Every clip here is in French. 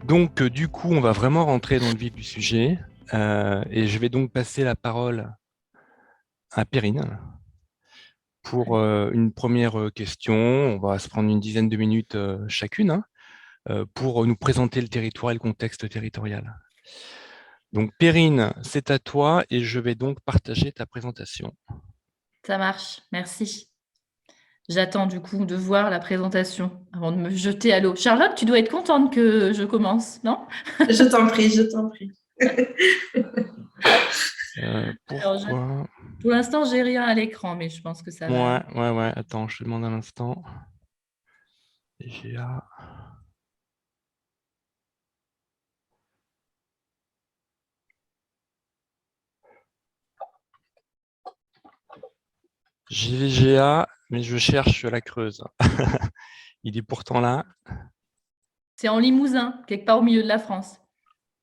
Donc, du coup, on va vraiment rentrer dans le vif du sujet. Et je vais donc passer la parole à Perrine pour une première question. On va se prendre une dizaine de minutes chacune, hein, pour nous présenter le territoire et le contexte territorial. Donc, Perrine, c'est à toi et je vais donc partager ta présentation. Ça marche, merci. J'attends du coup de voir la présentation avant de me jeter à l'eau. Charlotte, tu dois être contente que je commence, non? Je t'en prie, je t'en prie. Alors, Pourquoi? pour l'instant, j'ai rien à l'écran, mais je pense que ça va. Ouais. Attends, je te demande un instant. GA. JVGA, mais je cherche la Creuse. Il est pourtant là. C'est en Limousin, quelque part au milieu de la France.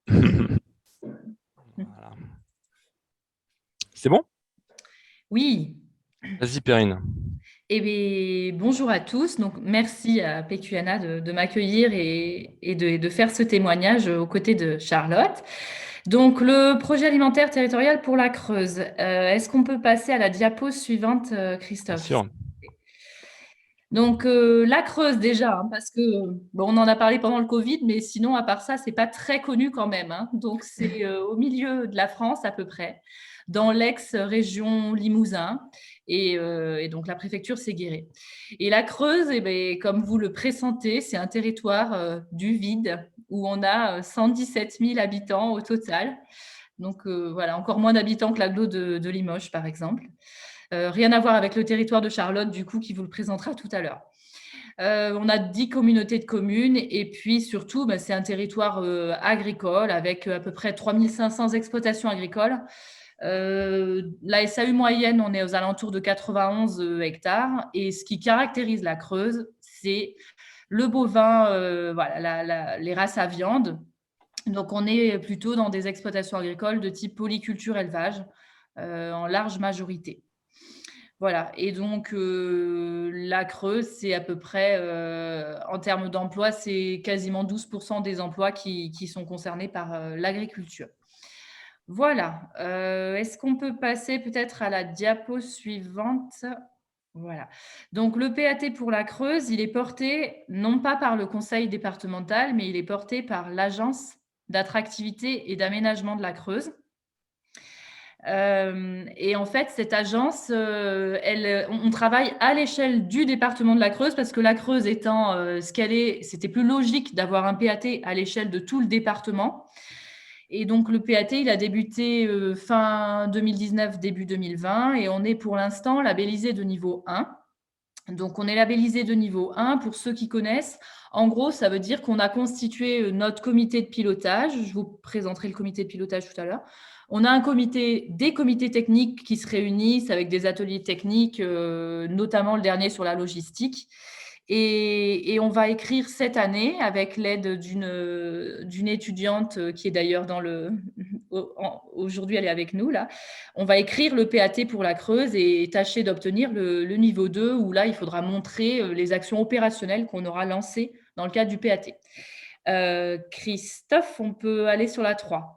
Voilà. C'est bon? Oui. Vas-y, Perrine. Eh bien, bonjour à tous. Donc, merci à PQANA de m'accueillir et de faire ce témoignage aux côtés de Charlotte. Donc, le projet alimentaire territorial pour la Creuse. Est-ce qu'on peut passer à la diapo suivante, Bien Christophe? sûr. Donc, la Creuse déjà, hein, parce que bon, on en a parlé pendant le Covid, mais sinon, à part ça, c'est pas très connu quand même, hein. Donc, c'est au milieu de la France à peu près, dans l'ex-région Limousin, et donc la préfecture, c'est Guéret. Et la Creuse, eh ben, comme vous le pressentez, c'est un territoire du vide où on a 117 000 habitants au total. Donc, voilà, encore moins d'habitants que l'agglo de Limoges, par exemple. Rien à voir avec le territoire de Charlotte, du coup, qui vous le présentera tout à l'heure. On a 10 communautés de communes et puis surtout, c'est un territoire agricole avec à peu près 3500 exploitations agricoles. La SAU moyenne, on est aux alentours de 91 hectares. Et ce qui caractérise la Creuse, c'est le bovin, voilà, les races à viande. Donc, on est plutôt dans des exploitations agricoles de type polyculture élevage en large majorité. Voilà, et donc la Creuse, c'est à peu près, en termes d'emploi, c'est quasiment 12% des emplois qui sont concernés par l'agriculture. Voilà, est-ce qu'on peut passer peut-être à la diapo suivante? Voilà. Donc le PAT pour la Creuse, il est porté non pas par le conseil départemental, mais il est porté par l'Agence d'attractivité et d'aménagement de la Creuse. Et en fait, cette agence, on travaille à l'échelle du département de la Creuse parce que la Creuse étant ce qu'elle est, c'était plus logique d'avoir un PAT à l'échelle de tout le département. Et donc, le PAT, il a débuté fin 2019, début 2020, et on est pour l'instant labellisé de niveau 1. Donc, on est labellisé de niveau 1. Pour ceux qui connaissent, en gros, ça veut dire qu'on a constitué notre comité de pilotage. Je vous présenterai le comité de pilotage tout à l'heure. On a des comités techniques qui se réunissent avec des ateliers techniques, notamment le dernier sur la logistique. Et on va écrire cette année, avec l'aide d'une étudiante qui est d'ailleurs aujourd'hui, elle est avec nous là. On va écrire le PAT pour la Creuse et tâcher d'obtenir le niveau 2, où là, il faudra montrer les actions opérationnelles qu'on aura lancées dans le cadre du PAT. Christophe, on peut aller sur la 3.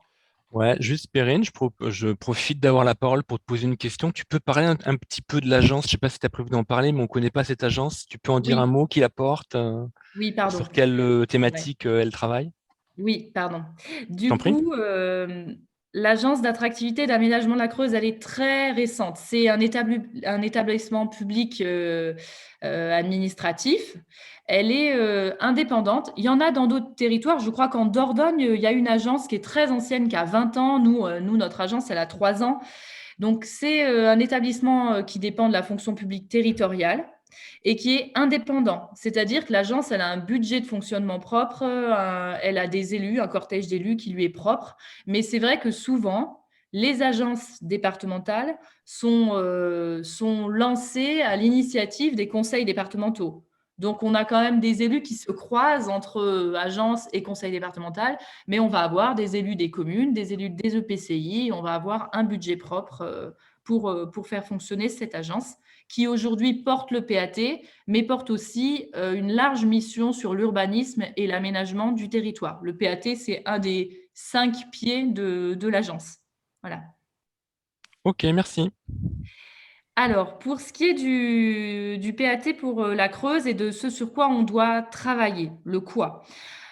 Ouais, juste Perrine, je profite d'avoir la parole pour te poser une question. Tu peux parler un petit peu de l'agence? Je sais pas si tu as prévu d'en parler, mais on ne connaît pas cette agence. Tu peux en dire un Oui, mot qui apporte, oui, pardon. sur quelle Ouais. thématique elle travaille? Oui, pardon. Je Du t'en prie. coup, l'agence d'attractivité et d'aménagement de la Creuse, elle est très récente. C'est un établissement public administratif. Elle est indépendante. Il y en a dans d'autres territoires. Je crois qu'en Dordogne, il y a une agence qui est très ancienne, qui a 20 ans. Nous, notre agence, elle a 3 ans. Donc, c'est un établissement qui dépend de la fonction publique territoriale et qui est indépendant. C'est-à-dire que l'agence, elle a un budget de fonctionnement propre, elle a des élus, un cortège d'élus qui lui est propre. Mais c'est vrai que souvent, les agences départementales sont lancées à l'initiative des conseils départementaux. Donc, on a quand même des élus qui se croisent entre agences et conseil départemental, mais on va avoir des élus des communes, des élus des EPCI, on va avoir un budget propre pour faire fonctionner cette agence qui aujourd'hui porte le PAT, mais porte aussi une large mission sur l'urbanisme et l'aménagement du territoire. Le PAT, c'est un des 5 pieds de l'agence. Voilà. Ok, merci. Alors, pour ce qui est du PAT pour la Creuse et de ce sur quoi on doit travailler, le quoi.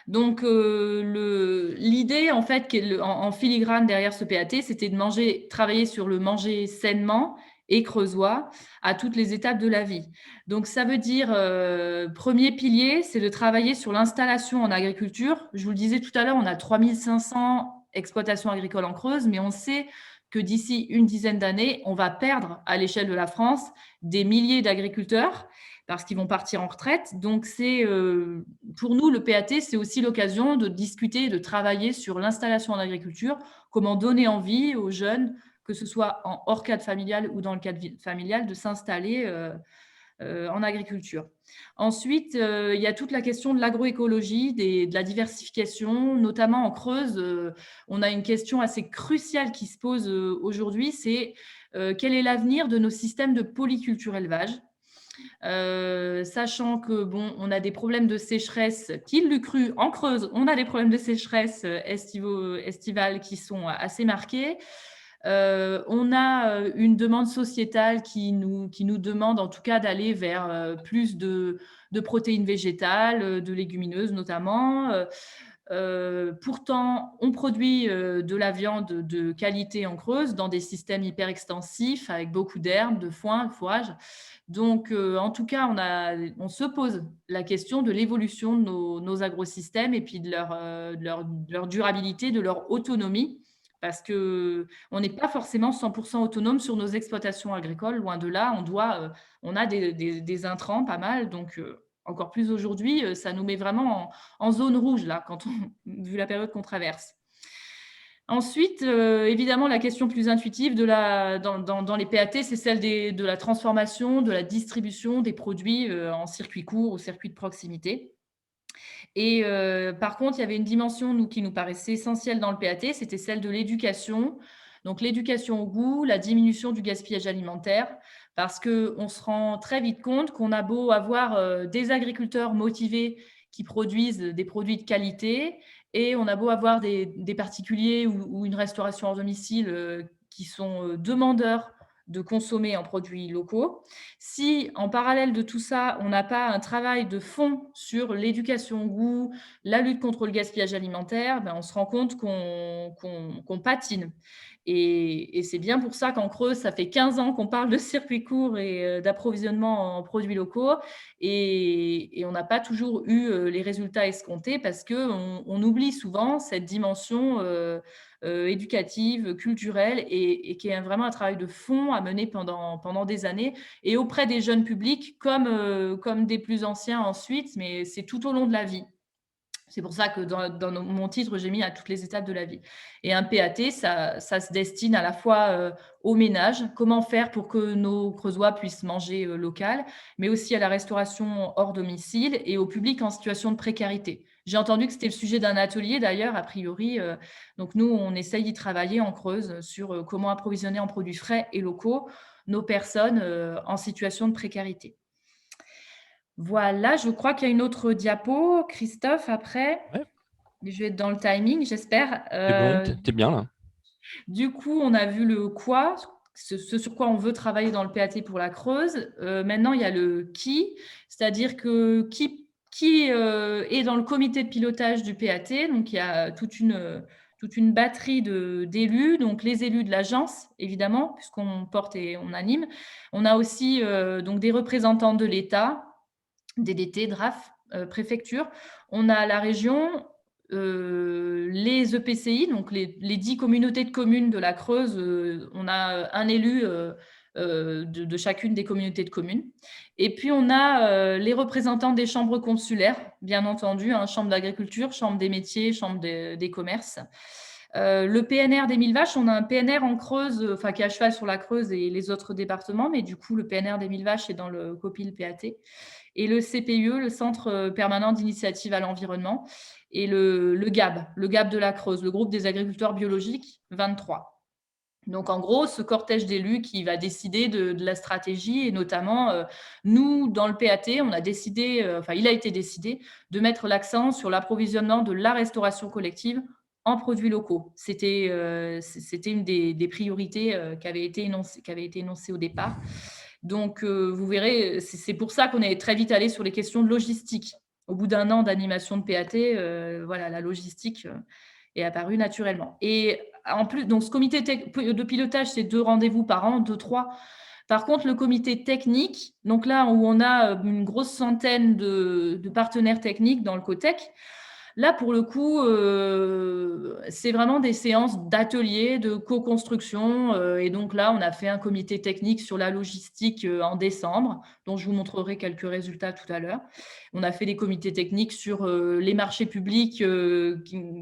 Donc, l'idée, en fait, qui est en filigrane derrière ce PAT, c'était de travailler sur le manger sainement et creusois à toutes les étapes de la vie. Donc, ça veut dire, premier pilier, c'est de travailler sur l'installation en agriculture. Je vous le disais tout à l'heure, on a 3500 exploitations agricoles en Creuse, mais on sait que d'ici une dizaine d'années, on va perdre à l'échelle de la France des milliers d'agriculteurs parce qu'ils vont partir en retraite. Donc, pour nous, le PAT, c'est aussi l'occasion de discuter et de travailler sur l'installation en agriculture, comment donner envie aux jeunes, que ce soit en hors cadre familial ou dans le cadre familial, de s'installer en agriculture. Ensuite, il y a toute la question de l'agroécologie, de la diversification, notamment en Creuse. On a une question assez cruciale qui se pose aujourd'hui, c'est quel est l'avenir de nos systèmes de polyculture élevage, sachant que on a des problèmes de sécheresse, qui l'eût cru en Creuse, on a des problèmes de sécheresse estivale qui sont assez marqués. On a une demande sociétale qui nous demande en tout cas d'aller vers plus de protéines végétales, de légumineuses notamment. Pourtant, on produit de la viande de qualité en Creuse dans des systèmes hyper extensifs avec beaucoup d'herbes, de foin, de fourrage. Donc, en tout cas, on se pose la question de l'évolution de nos agrosystèmes et puis de leur durabilité, de leur autonomie, parce qu'on n'est pas forcément 100% autonome sur nos exploitations agricoles. Loin de là, on a des intrants pas mal, donc encore plus aujourd'hui, ça nous met vraiment en zone rouge, là, vu la période qu'on traverse. Ensuite, évidemment, la question plus intuitive dans les PAT, c'est celle de la transformation, de la distribution des produits en circuit court ou circuit de proximité. Et par contre, il y avait une dimension qui nous paraissait essentielle dans le PAT, c'était celle de l'éducation. Donc, l'éducation au goût, la diminution du gaspillage alimentaire, parce qu'on se rend très vite compte qu'on a beau avoir des agriculteurs motivés qui produisent des produits de qualité, et on a beau avoir des particuliers ou une restauration hors domicile qui sont demandeurs de consommer en produits locaux. Si, en parallèle de tout ça, on n'a pas un travail de fond sur l'éducation au goût, la lutte contre le gaspillage alimentaire, on se rend compte qu'on patine. Et c'est bien pour ça qu'en Creuse, ça fait 15 ans qu'on parle de circuit court et d'approvisionnement en produits locaux. Et on n'a pas toujours eu les résultats escomptés parce qu'on oublie souvent cette dimension éducative, culturelle et qui est vraiment un travail de fond à mener pendant des années et auprès des jeunes publics comme des plus anciens ensuite, mais c'est tout au long de la vie. C'est pour ça que dans mon titre, j'ai mis à toutes les étapes de la vie. Et un PAT, ça se destine à la fois au ménage, comment faire pour que nos Creusois puissent manger local, mais aussi à la restauration hors domicile et au public en situation de précarité. J'ai entendu que c'était le sujet d'un atelier d'ailleurs, a priori. Donc nous, on essaye d'y travailler en Creuse sur comment approvisionner en produits frais et locaux nos personnes en situation de précarité. Voilà, je crois qu'il y a une autre diapo, Christophe, après. Ouais. Je vais être dans le timing, j'espère. C'est bon, t'es bien là. Du coup, on a vu le quoi, ce sur quoi on veut travailler dans le PAT pour la Creuse. Maintenant, il y a le qui, c'est-à-dire que qui est dans le comité de pilotage du PAT. Donc, il y a toute une batterie d'élus, donc les élus de l'agence, évidemment, puisqu'on porte et on anime. On a aussi donc des représentants de l'État, DDT, DRAF, préfecture. On a la région, les EPCI, donc les 10 communautés de communes de la Creuse. On a un élu de chacune des communautés de communes. Et puis, on a les représentants des chambres consulaires, bien entendu, chambre d'agriculture, chambre des métiers, chambre des commerces. Le PNR des Mille Vaches, on a un PNR en Creuse, enfin qui est à cheval sur la Creuse et les autres départements, mais du coup, le PNR des Mille Vaches est dans le COPIL PAT. Et le CPIE, le Centre permanent d'initiative à l'environnement, et le GAB de la Creuse, le groupe des agriculteurs biologiques 23. Donc, en gros, ce cortège d'élus qui va décider de la stratégie, et notamment, nous, dans le PAT, on a décidé, il a été décidé de mettre l'accent sur l'approvisionnement de la restauration collective en produits locaux. C'était une des priorités qui avait été énoncée au départ. Donc, vous verrez, c'est pour ça qu'on est très vite allé sur les questions de logistique. Au bout d'un an d'animation de PAT, voilà, la logistique est apparue naturellement. Et en plus, donc ce comité de pilotage, c'est 2 rendez-vous par an, 2, 3. Par contre, le comité technique, donc là où on a une grosse centaine de partenaires techniques dans le COTEC, là, pour le coup, c'est vraiment des séances d'ateliers, de co-construction. Et donc là, on a fait un comité technique sur la logistique en décembre, dont je vous montrerai quelques résultats tout à l'heure. On a fait des comités techniques sur les marchés publics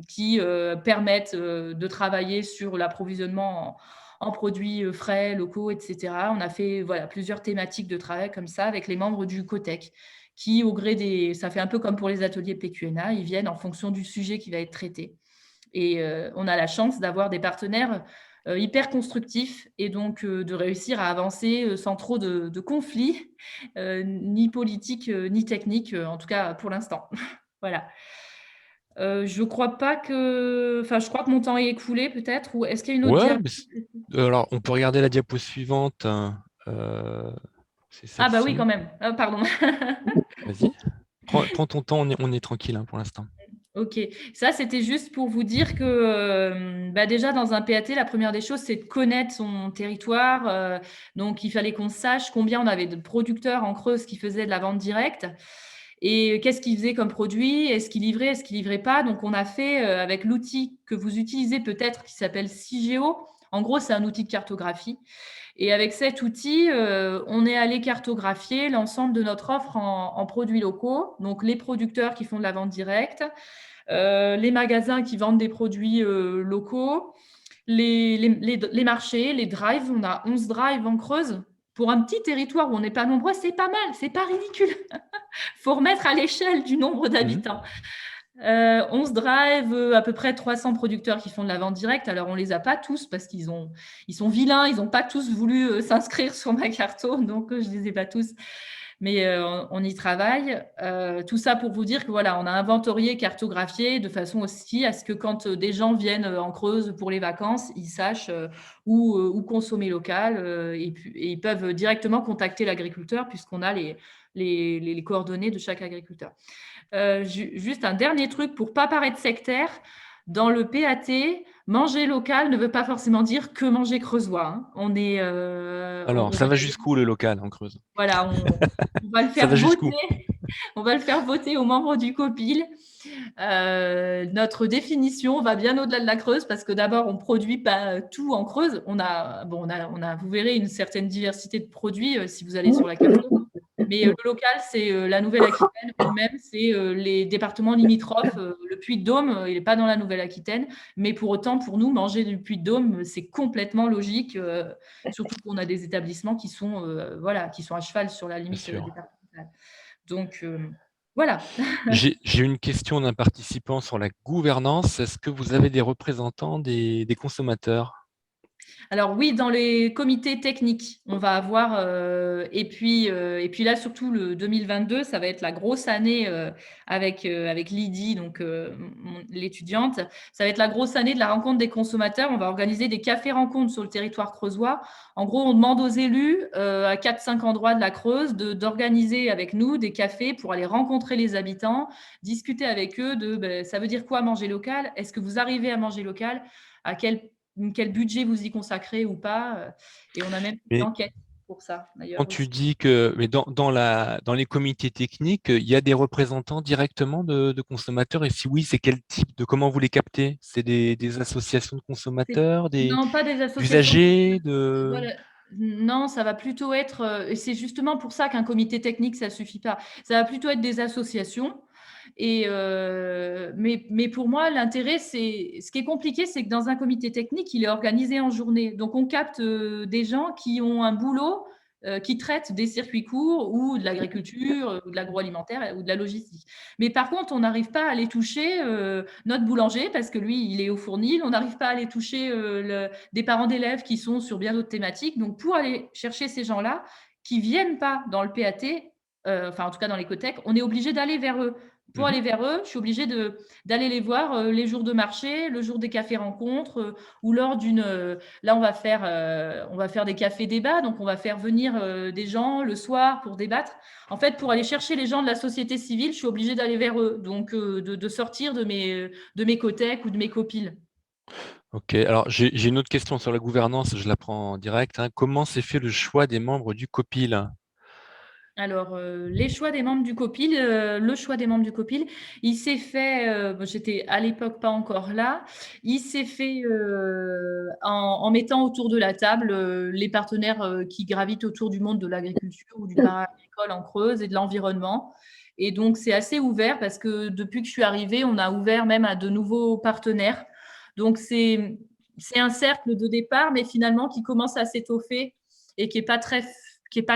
qui permettent de travailler sur l'approvisionnement en produits frais, locaux, etc. On a fait plusieurs thématiques de travail comme ça avec les membres du COTEC qui, au gré ça fait un peu comme pour les ateliers PQNA, ils viennent en fonction du sujet qui va être traité. Et on a la chance d'avoir des partenaires hyper constructifs et donc de réussir à avancer sans trop de conflits, ni politiques, ni techniques, en tout cas pour l'instant. Voilà. Je crois que mon temps est écoulé peut-être, ou est-ce qu'il y a une autre Ouais, diapositive? alors on peut regarder la diapo suivante. C'est Ah bah oui, celle-ci. quand même. Pardon. Vas-y. Prends ton temps, on est tranquille pour l'instant. Ok, ça c'était juste pour vous dire que déjà dans un PAT, la première des choses, c'est de connaître son territoire. Donc il fallait qu'on sache combien on avait de producteurs en Creuse qui faisaient de la vente directe et qu'est-ce qu'ils faisaient comme produit, est-ce qu'ils livraient, est-ce qu'ils livraient pas. Donc on a fait avec l'outil que vous utilisez peut-être qui s'appelle Cigéo. En gros, c'est un outil de cartographie. Et avec cet outil, on est allé cartographier l'ensemble de notre offre en produits locaux, donc les producteurs qui font de la vente directe, les magasins qui vendent des produits locaux, les marchés, les drives. On a 11 drives en Creuse. Pour un petit territoire où on n'est pas nombreux, c'est pas mal, c'est pas ridicule. Il faut remettre à l'échelle du nombre d'habitants. 11 drives, à peu près 300 producteurs qui font de la vente directe. Alors, on ne les a pas tous parce qu'ils sont vilains, ils n'ont pas tous voulu s'inscrire sur ma carto, donc je ne les ai pas tous. Mais on y travaille. Tout ça pour vous dire que voilà, on a inventorié, cartographié de façon aussi à ce que quand des gens viennent en Creuse pour les vacances, ils sachent où consommer local et ils peuvent directement contacter l'agriculteur puisqu'on a les coordonnées de chaque agriculteur. Juste un dernier truc pour ne pas paraître sectaire. Dans le PAT, manger local ne veut pas forcément dire que manger creusois. Hein. Alors, ça va jusqu'où le local en Creuse? Voilà, on va le Ça faire va jusqu'où? voter. On va le faire voter aux membres du COPIL. Notre définition va bien au-delà de la Creuse parce que d'abord, on ne produit pas tout en Creuse. Vous verrez une certaine diversité de produits si vous allez sur la carte. Mais le local, c'est la Nouvelle-Aquitaine ou même c'est les départements limitrophes. Le Puy-de-Dôme, il n'est pas dans la Nouvelle-Aquitaine. Mais pour autant, pour nous, manger du Puy-de-Dôme, c'est complètement logique. Surtout qu'on a des établissements qui sont à cheval sur la limite départementale. Donc, voilà. J'ai une question d'un participant sur la gouvernance. Est-ce que vous avez des représentants des consommateurs? Alors oui, dans les comités techniques, on va avoir, et puis là, surtout le 2022, ça va être la grosse année avec Lydie, donc l'étudiante. Ça va être la grosse année de la rencontre des consommateurs. On va organiser des cafés-rencontres sur le territoire creusois. En gros, on demande aux élus à 4-5 endroits de la Creuse d'organiser avec nous des cafés pour aller rencontrer les habitants, discuter avec eux de ça veut dire quoi manger local? Est-ce que vous arrivez à manger local? À quel budget vous y consacrez ou pas. Et on a même une enquête pour ça, d'ailleurs. Quand tu dis que dans les comités techniques, il y a des représentants directement de consommateurs, et si oui, c'est quel type comment vous les captez? C'est des associations de consommateurs, Non, pas des associations. usagers Voilà. Non, ça va plutôt être, et c'est justement pour ça qu'un comité technique, ça ne suffit pas. Ça va plutôt être des associations Mais pour moi, l'intérêt, ce qui est compliqué, c'est que dans un comité technique, il est organisé en journée. Donc, on capte des gens qui ont un boulot qui traitent des circuits courts ou de l'agriculture, ou de l'agroalimentaire ou de la logistique. Mais par contre, on n'arrive pas à aller toucher notre boulanger parce que lui, il est au fournil. On n'arrive pas à aller toucher des parents d'élèves qui sont sur bien d'autres thématiques. Donc, pour aller chercher ces gens-là qui ne viennent pas dans le PAT, enfin en tout cas dans l'écotech, on est obligé d'aller vers eux. Pour aller vers eux, je suis obligée d'aller les voir les jours de marché, le jour des cafés rencontres, ou lors d'une. Là, on va faire des cafés débats, donc on va faire venir des gens le soir pour débattre. En fait, pour aller chercher les gens de la société civile, je suis obligée d'aller vers eux, donc de sortir de mes cotech ou de mes copiles. Ok, alors j'ai une autre question sur la gouvernance, je la prends en direct, hein. Comment s'est fait le choix des membres du COPIL? Alors, les choix des membres du COPIL, le choix des membres du COPIL, il s'est fait, j'étais à l'époque pas encore là, il s'est fait en mettant autour de la table les partenaires qui gravitent autour du monde de l'agriculture ou du para-agricole en Creuse et de l'environnement. Et donc, c'est assez ouvert parce que depuis que je suis arrivée, on a ouvert même à de nouveaux partenaires. Donc, c'est un cercle de départ, mais finalement qui commence à s'étoffer et qui n'est pas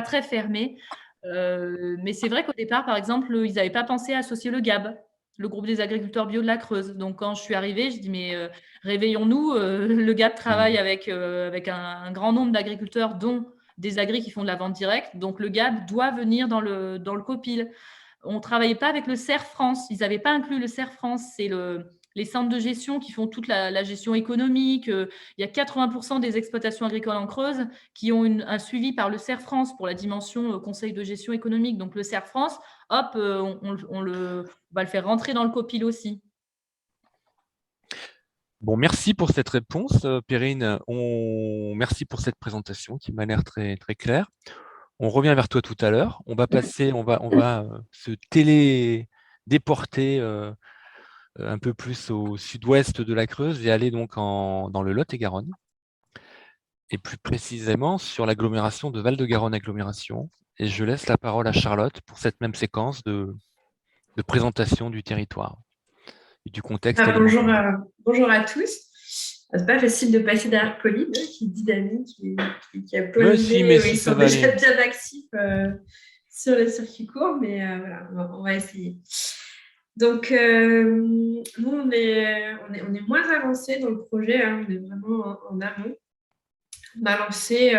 très fermé. Mais c'est vrai qu'au départ, par exemple, ils n'avaient pas pensé à associer le GAB, le groupe des agriculteurs bio de la Creuse. Donc, quand je suis arrivée, je dis, mais réveillons-nous, le GAB travaille avec un grand nombre d'agriculteurs, dont des agris qui font de la vente directe. Donc, le GAB doit venir dans le COPIL. On ne travaillait pas avec le CERF France. Ils n'avaient pas inclus le CERF France. C'est les centres de gestion qui font toute la gestion économique. Il y a 80% des exploitations agricoles en Creuse qui ont un suivi par le CERF France pour la dimension conseil de gestion économique. Donc, le CERF France, hop, on va le faire rentrer dans le COPIL aussi. Bon, merci pour cette réponse, Perrine. Merci pour cette présentation qui m'a l'air très, très claire. On revient vers toi tout à l'heure. On va se télédéporter un peu plus au sud-ouest de la Creuse et aller donc dans le Lot-et-Garonne, et plus précisément sur l'agglomération de Val-de-Garonne Agglomération. Et je laisse la parole à Charlotte pour cette même séquence de présentation du territoire et du contexte alimentaire. Bonjour à tous. C'est pas facile de passer derrière Pauline, qui est dynamique, qui a plein d'idées, ils sont déjà bien actifs sur les circuits courts, mais voilà, on va essayer. Donc, nous, on est moins avancé dans le projet, hein, on est vraiment en amont. On a lancé,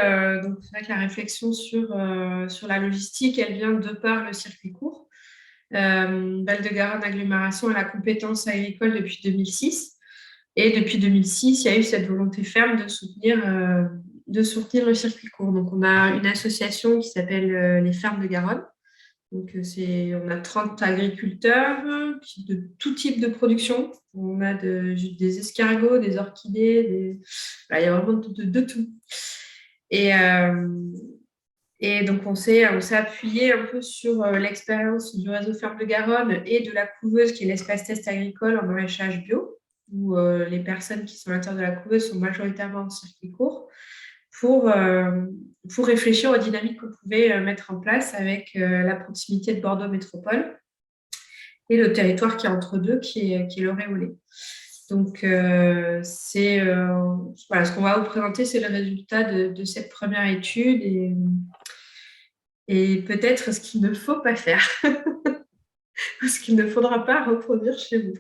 donc c'est vrai que la réflexion sur la logistique, elle vient de par le circuit court. Val-de-Garonne Agglomération a la compétence agricole depuis 2006. Et depuis 2006, il y a eu cette volonté ferme de soutenir le circuit court. Donc, on a une association qui s'appelle les Fermes de Garonne. Donc, on a 30 agriculteurs de tout type de production. On a des escargots, des orchidées, voilà, il y a vraiment de tout. Et donc, on s'est appuyé un peu sur l'expérience du réseau Fermes de Garonne et de la couveuse qui est l'espace test agricole en maraîchage bio, où les personnes qui sont à l'intérieur de la couveuse sont majoritairement en circuit court, pour réfléchir aux dynamiques qu'on pouvait mettre en place avec la proximité de Bordeaux Métropole et le territoire qui est entre deux, qui est l'Auréolais. Donc, voilà, ce qu'on va vous présenter, c'est le résultat de cette première étude et peut-être ce qu'il ne faut pas faire. Ce qu'il ne faudra pas reproduire chez vous.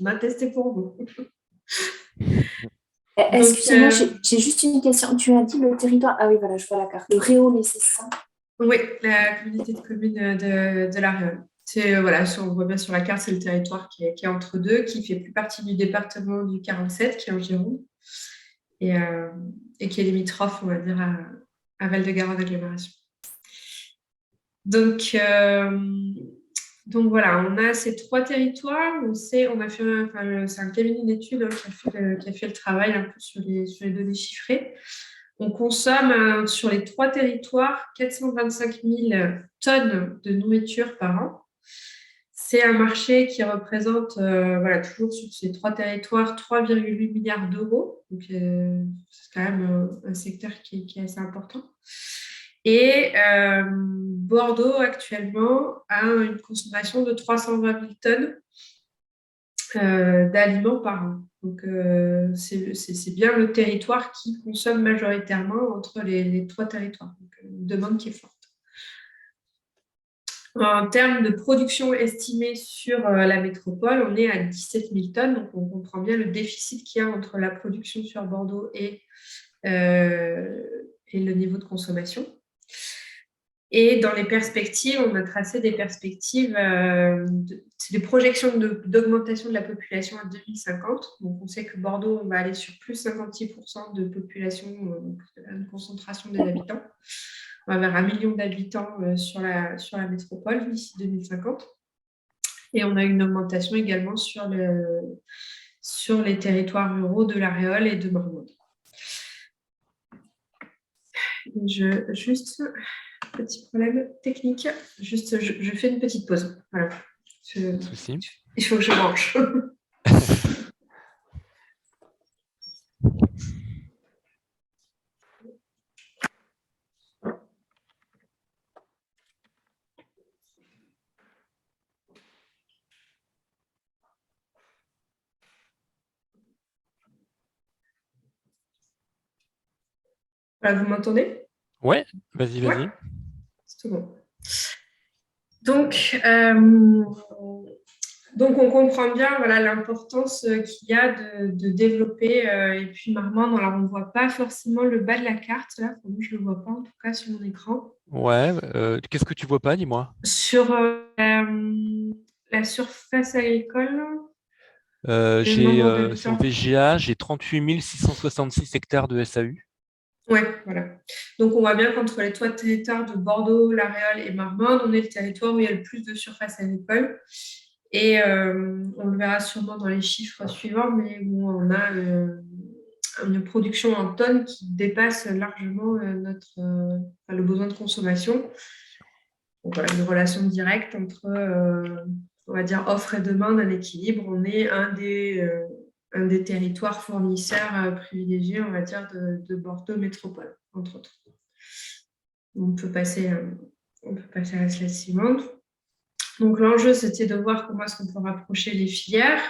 On a testé pour vous. Excusez-moi, j'ai juste une question. Tu as dit le territoire. Ah oui, voilà, je vois la carte. Le Réolais, c'est ça? Oui, la communauté de communes de la Réole. Voilà, on voit bien sur la carte, c'est le territoire qui est entre deux, qui fait plus partie du département du 47, qui est en Gironde, et qui est limitrophe, on va dire, à Val-de-Garonne Agglomération. Donc voilà, on a ces trois territoires. C'est un cabinet d'études qui a fait le travail un peu sur les données chiffrées. On consomme sur les trois territoires 425 000 tonnes de nourriture par an. C'est un marché qui représente, toujours sur ces trois territoires, 3,8 milliards d'euros. Donc, c'est quand même un secteur qui est assez important. Et Bordeaux, actuellement, a une consommation de 320 000 tonnes d'aliments par an. Donc, c'est bien le territoire qui consomme majoritairement entre les 3 territoires. Donc, une demande qui est forte. En termes de production estimée sur la métropole, on est à 17 000 tonnes. Donc, on comprend bien le déficit qu'il y a entre la production sur Bordeaux et le niveau de consommation. Et dans les perspectives, on a tracé des perspectives, c'est des projections d'augmentation de la population à 2050. Donc, on sait que Bordeaux, on va aller sur plus 56% de population, une concentration des habitants. On va vers 1 million d'habitants sur la métropole d'ici 2050. Et on a une augmentation également sur les territoires ruraux de l'Aréole et de Marmande. Juste, petit problème technique. Juste, je fais une petite pause. Voilà. Il faut que je mange. Voilà, vous m'entendez? Ouais, vas-y. Ouais. C'est tout bon. Donc, on comprend bien l'importance qu'il y a de développer. Et puis, Marmande, alors, on ne voit pas forcément le bas de la carte. Là. Moi, je ne le vois pas, en tout cas, sur mon écran. Ouais, qu'est-ce que tu vois pas, dis-moi? Sur la surface agricole, sur VGA, j'ai 38 666 hectares de SAU. Oui, voilà. Donc, on voit bien qu'entre les 3 territoires de Bordeaux, l'Aréole et Marmande, on est le territoire où il y a le plus de surface agricole. Et on le verra sûrement dans les chiffres suivants, mais où on a une production en tonnes qui dépasse largement le besoin de consommation. Donc, voilà, une relation directe entre, on va dire, offre et demande, un équilibre. On est un des territoires fournisseurs privilégiés, on va dire, de Bordeaux Métropole, entre autres. On peut passer à la slide suivante. Donc, l'enjeu, c'était de voir comment est-ce qu'on peut rapprocher les filières,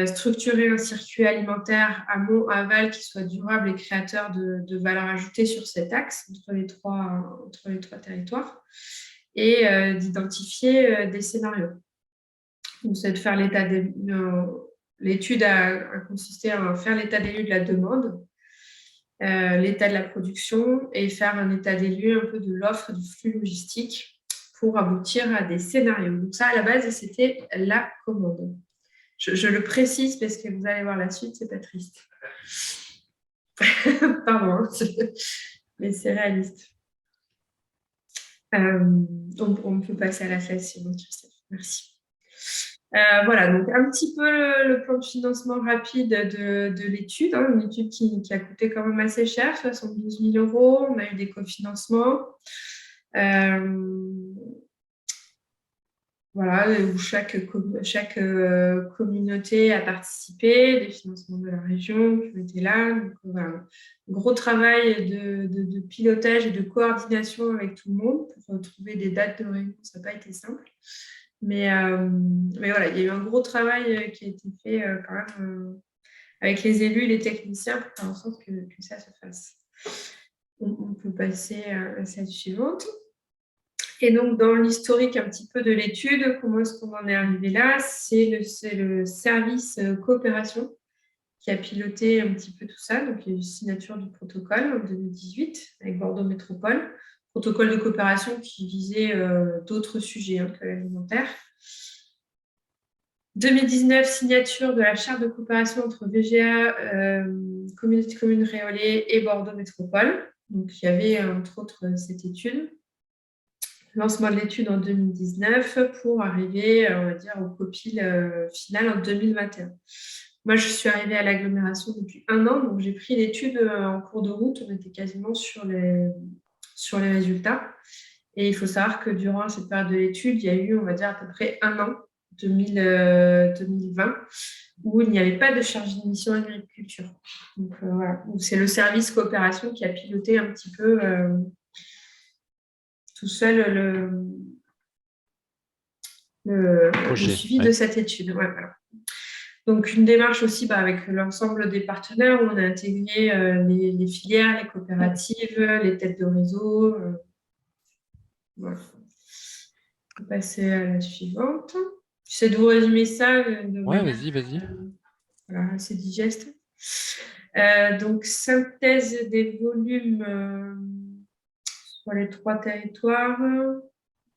structurer un circuit alimentaire amont-aval qui soit durable et créateur de valeur ajoutée sur cet axe entre les trois territoires, et d'identifier des scénarios. Donc, c'est de faire l'étude a consisté à faire l'état des lieux de la demande, l'état de la production et faire un état des lieux un peu de l'offre, du flux logistique pour aboutir à des scénarios. Donc ça, à la base, c'était la commande. Je le précise parce que vous allez voir la suite, c'est pas triste. Pardon, mais c'est réaliste. Donc, on peut passer à la slide suivante, Christophe. Merci. Voilà, donc un petit peu le plan de financement rapide de l'étude, une étude qui a coûté quand même assez cher, 72 000 €. On a eu des cofinancements. Voilà, où chaque communauté a participé, des financements de la région qui ont été là. Donc, voilà, gros travail de pilotage et de coordination avec tout le monde pour trouver des dates de réunion. Ça n'a pas été simple. Mais voilà, il y a eu un gros travail qui a été fait quand même avec les élus et les techniciens pour faire en sorte que ça se fasse. On peut passer à la slide suivante. Et donc, dans l'historique un petit peu de l'étude, comment est-ce qu'on en est arrivé là? C'est le service coopération qui a piloté un petit peu tout ça. Donc, il y a eu signature du protocole en 2018 avec Bordeaux Métropole. Protocole de coopération qui visait d'autres sujets que l'alimentaire. 2019, signature de la charte de coopération entre VGA, Communauté Commune Réolais et Bordeaux Métropole. Donc, il y avait entre autres cette étude. Lancement de l'étude en 2019 pour arriver, on va dire, au copil final en 2021. Moi, je suis arrivée à l'agglomération depuis 1 an, donc j'ai pris l'étude en cours de route. On était quasiment sur les résultats. Et il faut savoir que durant cette période de l'étude, il y a eu, on va dire, à peu près 1 an, 2020, où il n'y avait pas de chargé de mission agriculture. Donc, voilà. C'est le service coopération qui a piloté un petit peu tout seul le suivi de cette étude. Ouais, voilà. Donc, une démarche aussi avec l'ensemble des partenaires où on a intégré les filières, les coopératives, les têtes de réseau. Voilà. On va passer à la suivante. J'essaie de vous résumer ça. Ouais, vas-y. Voilà, c'est digeste. Donc, synthèse des volumes sur les 3 territoires.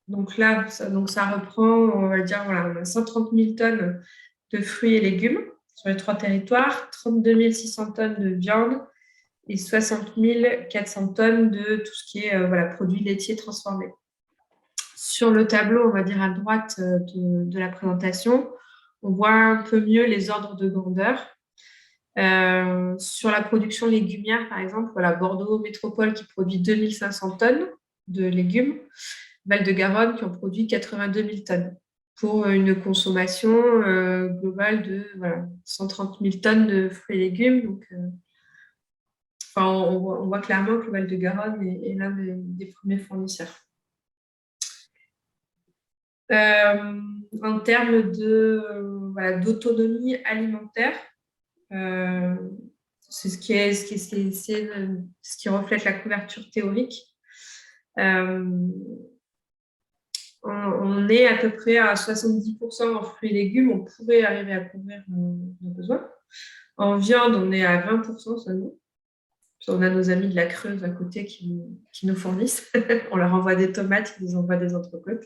Donc là, ça reprend, on va dire, voilà, on a 130 000 tonnes de fruits et légumes sur les 3 territoires, 32 600 tonnes de viande et 60 400 tonnes de tout ce qui est produits laitiers transformés. Sur le tableau, on va dire à droite de la présentation, on voit un peu mieux les ordres de grandeur. Sur la production légumière, par exemple, voilà, Bordeaux Métropole qui produit 2500 tonnes de légumes, Val-de-Garonne qui en produit 82 000 tonnes pour une consommation globale de 130 000 tonnes de fruits et légumes. Donc, on voit clairement que le Val-de-Garonne est l'un des premiers fournisseurs. En termes d'autonomie alimentaire, c'est ce qui reflète la couverture théorique. On est à peu près à 70% en fruits et légumes, on pourrait arriver à couvrir nos besoins. En viande, on est à 20% seulement. On a nos amis de la Creuse à côté qui nous fournissent. On leur envoie des tomates, ils nous envoient des entrecôtes.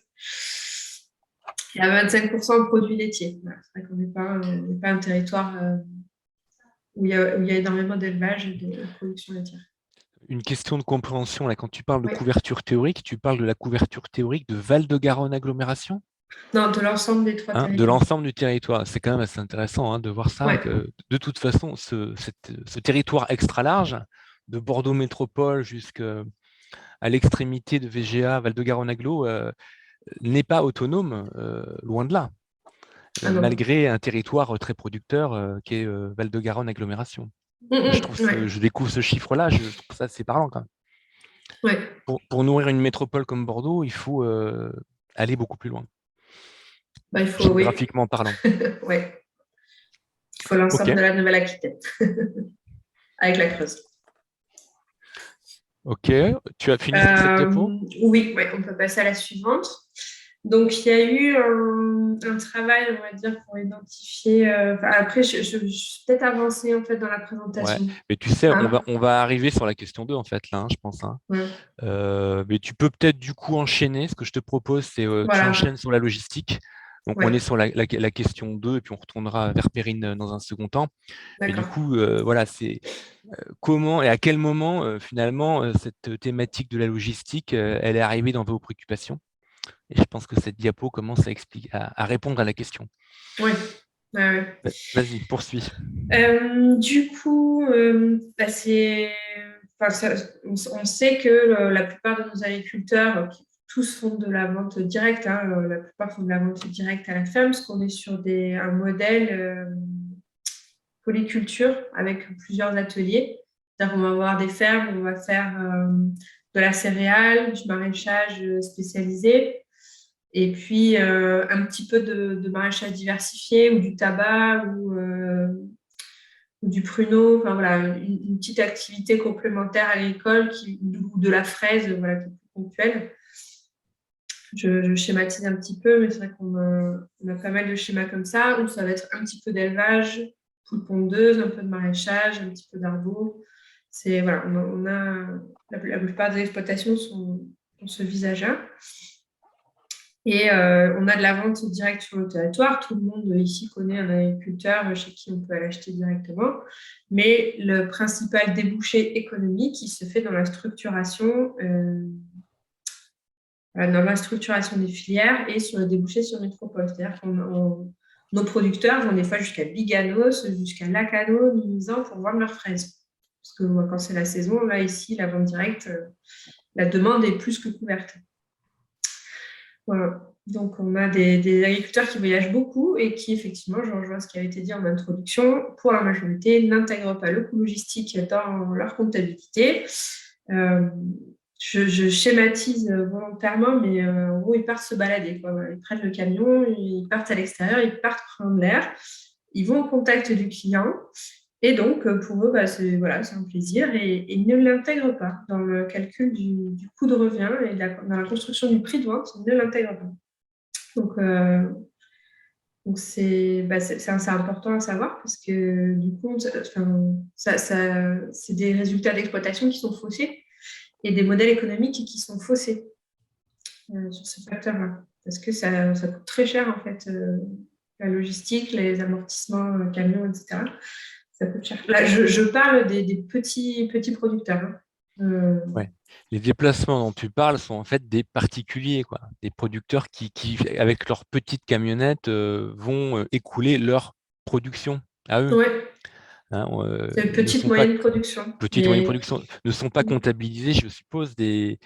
Et à 25% en produits laitiers. Voilà, c'est vrai qu'on n'est pas un territoire où il y a énormément d'élevage et de production laitière. Une question de compréhension, là, quand tu parles de couverture théorique, tu parles de la couverture théorique de Val-de-Garonne agglomération ? Non, de l'ensemble des 3 territoires. De l'ensemble du territoire. C'est quand même assez intéressant de voir ça. Que, de toute façon, ce territoire extra large, de Bordeaux Métropole jusqu'à l'extrémité de VGA, Val-de-Garonne Agglo, n'est pas autonome, loin de là, malgré un territoire très producteur qui est Val-de-Garonne Agglomération. Je découvre ce chiffre-là, je trouve ça assez parlant quand même. Pour nourrir une métropole comme Bordeaux, il faut aller beaucoup plus loin. Géographiquement parlant. Il faut l'ensemble de la Nouvelle-Aquitaine, avec la Creuse. Ok, tu as fini sur cette diapo ? Oui, on peut passer à la suivante. Donc, il y a eu un travail, on va dire, pour identifier... après, je vais peut-être avancer, en fait, dans la présentation. Ouais. Mais tu sais, on va arriver sur la question 2, en fait, là, je pense. Mais tu peux peut-être, du coup, enchaîner. Ce que je te propose, c'est tu enchaînes sur la logistique. Donc, on est sur la question 2, et puis on retournera vers Perrine dans un second temps. Mais du coup, c'est comment et à quel moment, finalement, cette thématique de la logistique, elle est arrivée dans vos préoccupations ? Et je pense que cette diapo commence à répondre à la question. Oui. Vas-y, poursuis. Du coup, on sait que la plupart de nos agriculteurs, tous font de la vente directe, la plupart font de la vente directe à la ferme, parce qu'on est sur un modèle polyculture avec plusieurs ateliers. C'est-à-dire qu'on va avoir des fermes, on va faire de la céréale, du maraîchage spécialisé, et puis un petit peu de maraîchage diversifié ou du tabac ou du pruneau, une petite activité complémentaire agricole ou de la fraise qui est plus ponctuelle. Je schématise un petit peu, mais c'est vrai qu'on a pas mal de schémas comme ça, où ça va être un petit peu d'élevage, poule pondeuse, un peu de maraîchage, un petit peu d'argot. La plupart des exploitations ont ce visage-là. Et on a de la vente directe sur le territoire. Tout le monde ici connaît un agriculteur chez qui on peut aller acheter directement. Mais le principal débouché économique, il se fait dans la structuration des filières et sur le débouché sur métropole. C'est-à-dire que nos producteurs vont des fois jusqu'à Biganos, jusqu'à Lacano, Mimizan pour vendre leurs fraises. Parce que quand c'est la saison, là, ici, la vente directe, la demande est plus que couverte. Voilà. Donc, on a des agriculteurs qui voyagent beaucoup et qui, effectivement, je rejoins ce qui a été dit en introduction, pour la majorité, n'intègrent pas le coût logistique dans leur comptabilité. je schématise volontairement, mais en gros, ils partent se balader, quoi. Voilà. Ils prennent le camion, ils partent à l'extérieur, ils partent prendre l'air, ils vont au contact du client. Et donc, pour eux, c'est un plaisir et ils ne l'intègrent pas dans le calcul du coût de revient et dans la construction du prix de vente, ils ne l'intègrent pas. Donc c'est important à savoir parce que du coup, c'est des résultats d'exploitation qui sont faussés et des modèles économiques qui sont faussés sur ce facteur-là. Parce que ça coûte très cher, en fait, la logistique, les amortissements, camions, etc. Ça coûte cher. Là, je parle des petits producteurs. Ouais. Les déplacements dont tu parles sont en fait des particuliers, quoi. Des producteurs qui avec leurs petites camionnettes, vont écouler leur production à eux. Ouais. Hein, C'est une petite moyenne production. Petite moyenne production ne sont pas comptabilisés, je suppose, des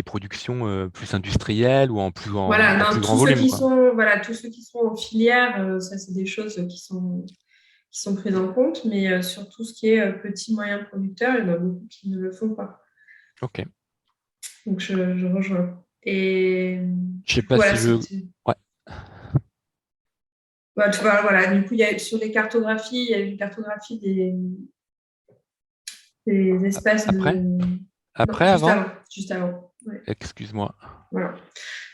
productions plus industrielles ou en plus grand volume. Tous ceux qui sont en filière, ça c'est des choses qui sont prises en compte, mais sur tout ce qui est petit moyen producteur, il y en a beaucoup qui ne le font pas. Ok. Donc je rejoins. Et je sais pas si je. Ouais. Du coup, sur les cartographies, il y a une cartographie des espaces juste avant. Ouais. Excuse-moi. Voilà.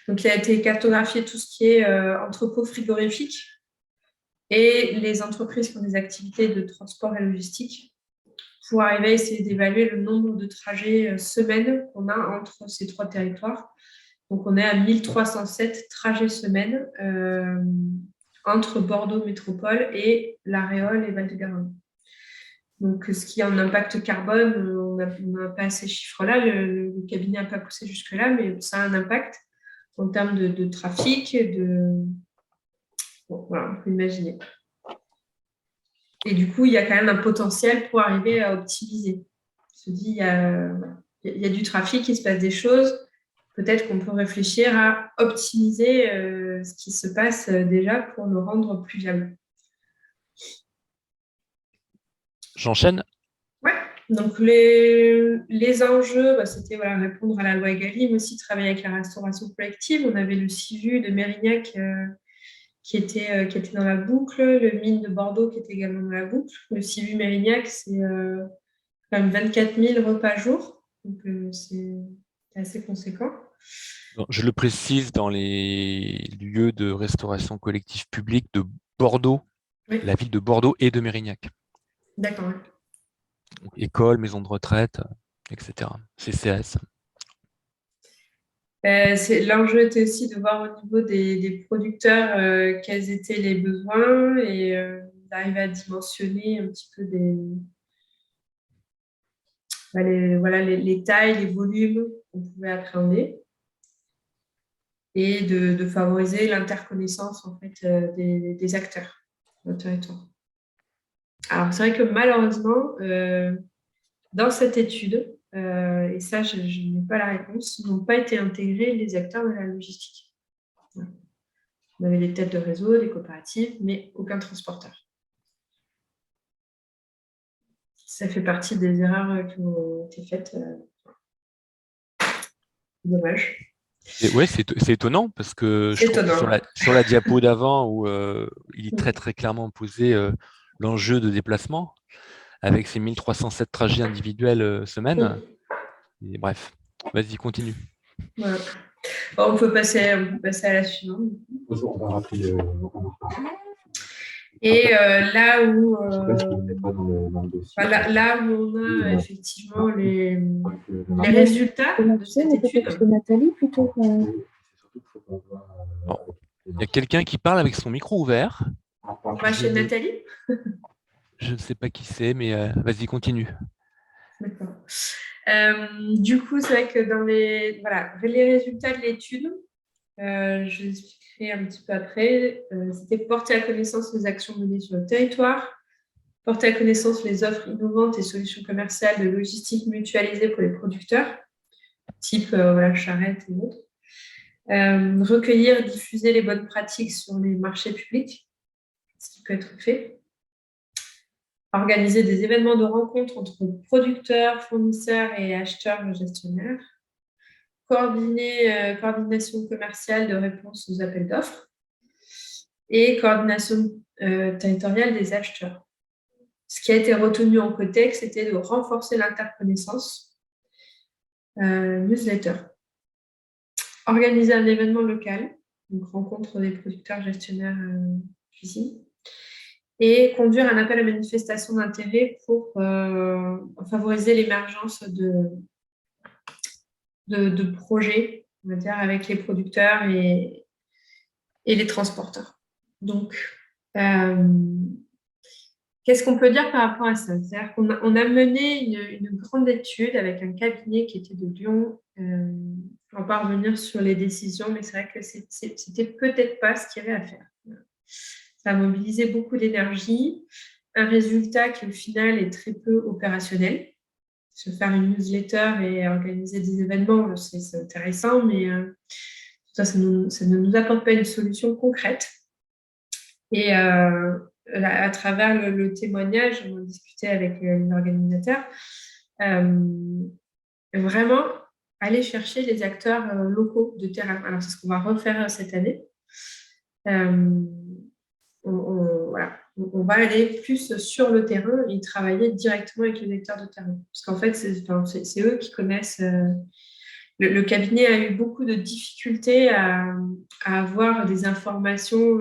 Donc, il a été cartographié tout ce qui est entrepôt frigorifique et les entreprises qui ont des activités de transport et logistique pour arriver à essayer d'évaluer le nombre de trajets semaine qu'on a entre ces trois territoires. Donc, on est à 1307 trajets semaine entre Bordeaux Métropole et La Réole et Val-de-Garonne. Donc, ce qui a un impact carbone, on n'a pas ces chiffres-là, le cabinet n'a pas poussé jusque-là, mais ça a un impact en termes de trafic, on peut imaginer. Et du coup, il y a quand même un potentiel pour arriver à optimiser. On se dit, il y a du trafic, il se passe des choses. Peut-être qu'on peut réfléchir à optimiser ce qui se passe déjà pour le rendre plus viable. J'enchaîne. Ouais. Donc, les enjeux, c'était répondre à la loi Egalim, aussi travailler avec la restauration collective. On avait le CIVU de Mérignac qui était dans la boucle, le mine de Bordeaux qui était également dans la boucle. Le CIVU Mérignac, c'est quand même 24 000 repas jour, donc c'est assez conséquent. Je le précise, dans les lieux de restauration collective publique de Bordeaux, oui. La ville de Bordeaux et de Mérignac. D'accord. Donc, école, maison de retraite, etc. CCAS. L'enjeu était aussi de voir au niveau des producteurs quels étaient les besoins et d'arriver à dimensionner un petit peu les tailles, les volumes qu'on pouvait appréhender et de favoriser l'interconnaissance en fait, des acteurs sur le territoire. Alors, c'est vrai que malheureusement, dans cette étude, et ça, je n'ai pas la réponse, n'ont pas été intégrés les acteurs de la logistique. Voilà. On avait des têtes de réseau, des coopératives, mais aucun transporteur. Ça fait partie des erreurs qui ont été faites. Dommage. Oui, c'est étonnant parce que je trouve que sur la diapo d'avant où il est très très clairement posé l'enjeu de déplacement avec ces 1307 trajets individuels semaine. Et bref, vas-y, continue. Voilà. On peut passer à la suivante. On va rappeler. Et là où on a effectivement les résultats de cette étude. Nathalie plutôt. Il y a quelqu'un qui parle avec son micro ouvert. Ma chaîne Nathalie. Je ne sais pas qui c'est, mais vas-y, continue. D'accord. Du coup, c'est vrai que dans les résultats de l'étude, je l'expliquerai un petit peu après, c'était porter à connaissance les actions menées sur le territoire, porter à connaissance les offres innovantes et solutions commerciales de logistique mutualisée pour les producteurs, type charrette et autres. Recueillir et diffuser les bonnes pratiques sur les marchés publics, ce qui peut être fait. organiser des événements de rencontres entre producteurs, fournisseurs et acheteurs gestionnaires, coordination commerciale de réponse aux appels d'offres et coordination territoriale des acheteurs. Ce qui a été retenu en contexte, c'était de renforcer l'interconnaissance, newsletter, organiser un événement local, donc rencontre des producteurs gestionnaires cuisine, et conduire un appel à manifestation d'intérêt pour favoriser l'émergence de projets, on va dire, avec les producteurs et les transporteurs. Donc, qu'est-ce qu'on peut dire par rapport à ça? C'est-à-dire qu'on a mené une grande étude avec un cabinet qui était de Lyon. On va pas revenir sur les décisions, mais c'est vrai que c'était peut-être pas ce qu'il y avait à faire. Ça a mobilisé beaucoup d'énergie. Un résultat qui, au final, est très peu opérationnel. Se faire une newsletter et organiser des événements, c'est intéressant, mais ça ne nous apporte pas une solution concrète. Et à travers le témoignage, on a discuté avec les organisateurs, vraiment aller chercher les acteurs locaux de terrain. Alors, c'est ce qu'on va refaire cette année. On va aller plus sur le terrain et travailler directement avec les acteurs de terrain. Parce qu'en fait, c'est eux qui connaissent. Le cabinet a eu beaucoup de difficultés à avoir des informations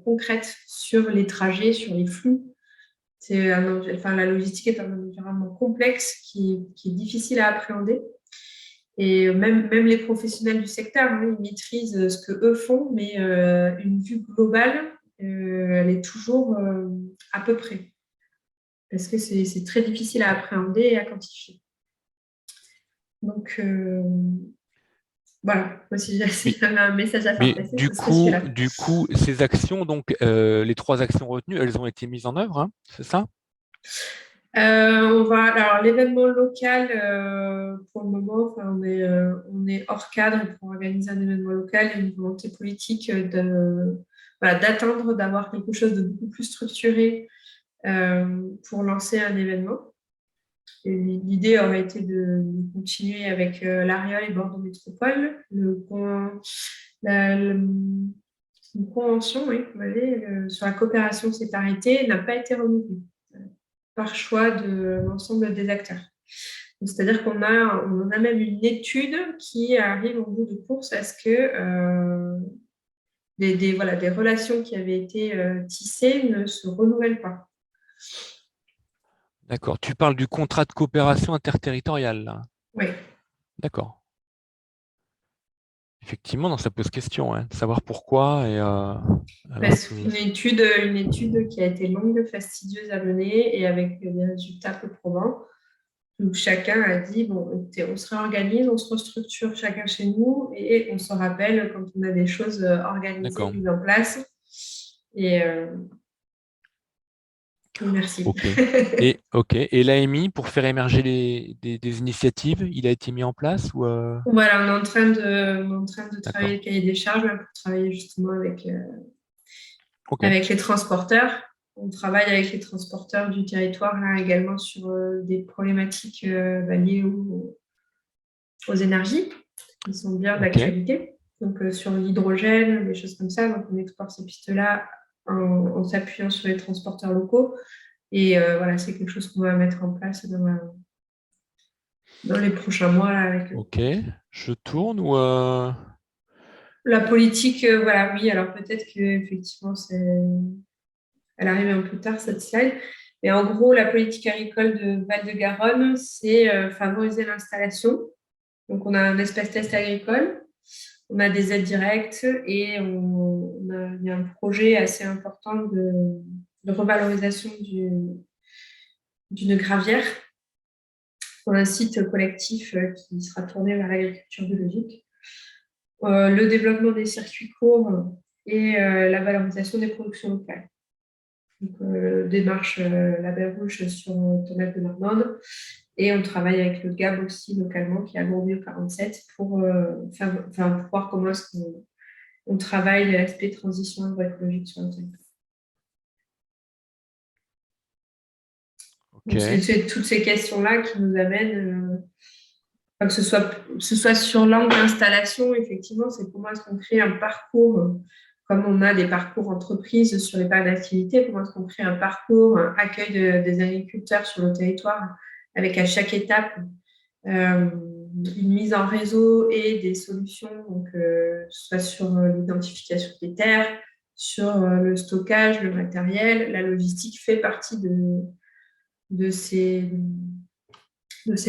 concrètes sur les trajets, sur les flux. La logistique est un environnement complexe qui est difficile à appréhender. Et même les professionnels du secteur, ils maîtrisent ce que eux font, mais une vue globale, elle est toujours à peu près. Parce que c'est très difficile à appréhender et à quantifier. Donc, voilà, moi si j'avais un message à faire passer, du coup, ces actions, donc les 3 actions retenues, elles ont été mises en œuvre, hein, c'est ça? Alors, l'événement local, pour le moment, on est hors cadre pour organiser un événement local. Il y a une volonté politique d'atteindre, d'avoir quelque chose de beaucoup plus structuré pour lancer un événement. L'idée aurait été de continuer avec l'Ariole et Bordeaux Métropole. Une convention sur la coopération s'est arrêtée, n'a pas été renouvelée par choix de l'ensemble des acteurs. C'est-à-dire qu'on a même une étude qui arrive en bout de course à ce que des relations qui avaient été tissées ne se renouvellent pas. D'accord. Tu parles du contrat de coopération interterritoriale, là. Oui. D'accord. Effectivement, ça pose question, hein, de savoir pourquoi. Une étude qui a été longue, fastidieuse à mener et avec des résultats peu probants. Donc, chacun a dit, bon, on se réorganise, on se restructure chacun chez nous et on se rappelle quand on a des choses organisées, mises en place. Et merci. Et l'AMI, pour faire émerger des initiatives, il a été mis en place ou Voilà, on est en train de travailler le cahier des charges pour travailler justement avec les transporteurs. On travaille avec les transporteurs du territoire là, également sur des problématiques liées aux énergies qui sont bien d'actualité. Donc sur l'hydrogène, des choses comme ça. Donc on explore ces pistes-là en s'appuyant sur les transporteurs locaux. Et c'est quelque chose qu'on va mettre en place dans les prochains mois. Là, avec Ok, je tourne ou La politique, oui. Alors peut-être qu'effectivement, elle arrive un peu tard, cette slide. Mais en gros, la politique agricole de Val-de-Garonne, c'est favoriser l'installation. Donc, on a un espace test agricole, on a des aides directes et il y a un projet assez important de revalorisation d'une gravière pour un site collectif qui sera tourné vers l'agriculture biologique. Le développement des circuits courts et la valorisation des productions locales. Donc, démarche label rouge sur tomates de Normande. Et on travaille avec le GAB aussi localement, qui est à Gourbier 47, pour voir comment est-ce qu'on travaille l'aspect transition agroécologique sur le territoire. Donc, c'est toutes ces questions-là qui nous amènent, que ce soit sur l'angle d'installation, effectivement, c'est comment est-ce qu'on crée un parcours, comme on a des parcours entreprises sur les parcs d'activité, comment est-ce qu'on crée un parcours, un accueil des agriculteurs sur le territoire, avec à chaque étape une mise en réseau et des solutions, donc soit sur l'identification des terres, sur le stockage, le matériel, la logistique fait partie de ces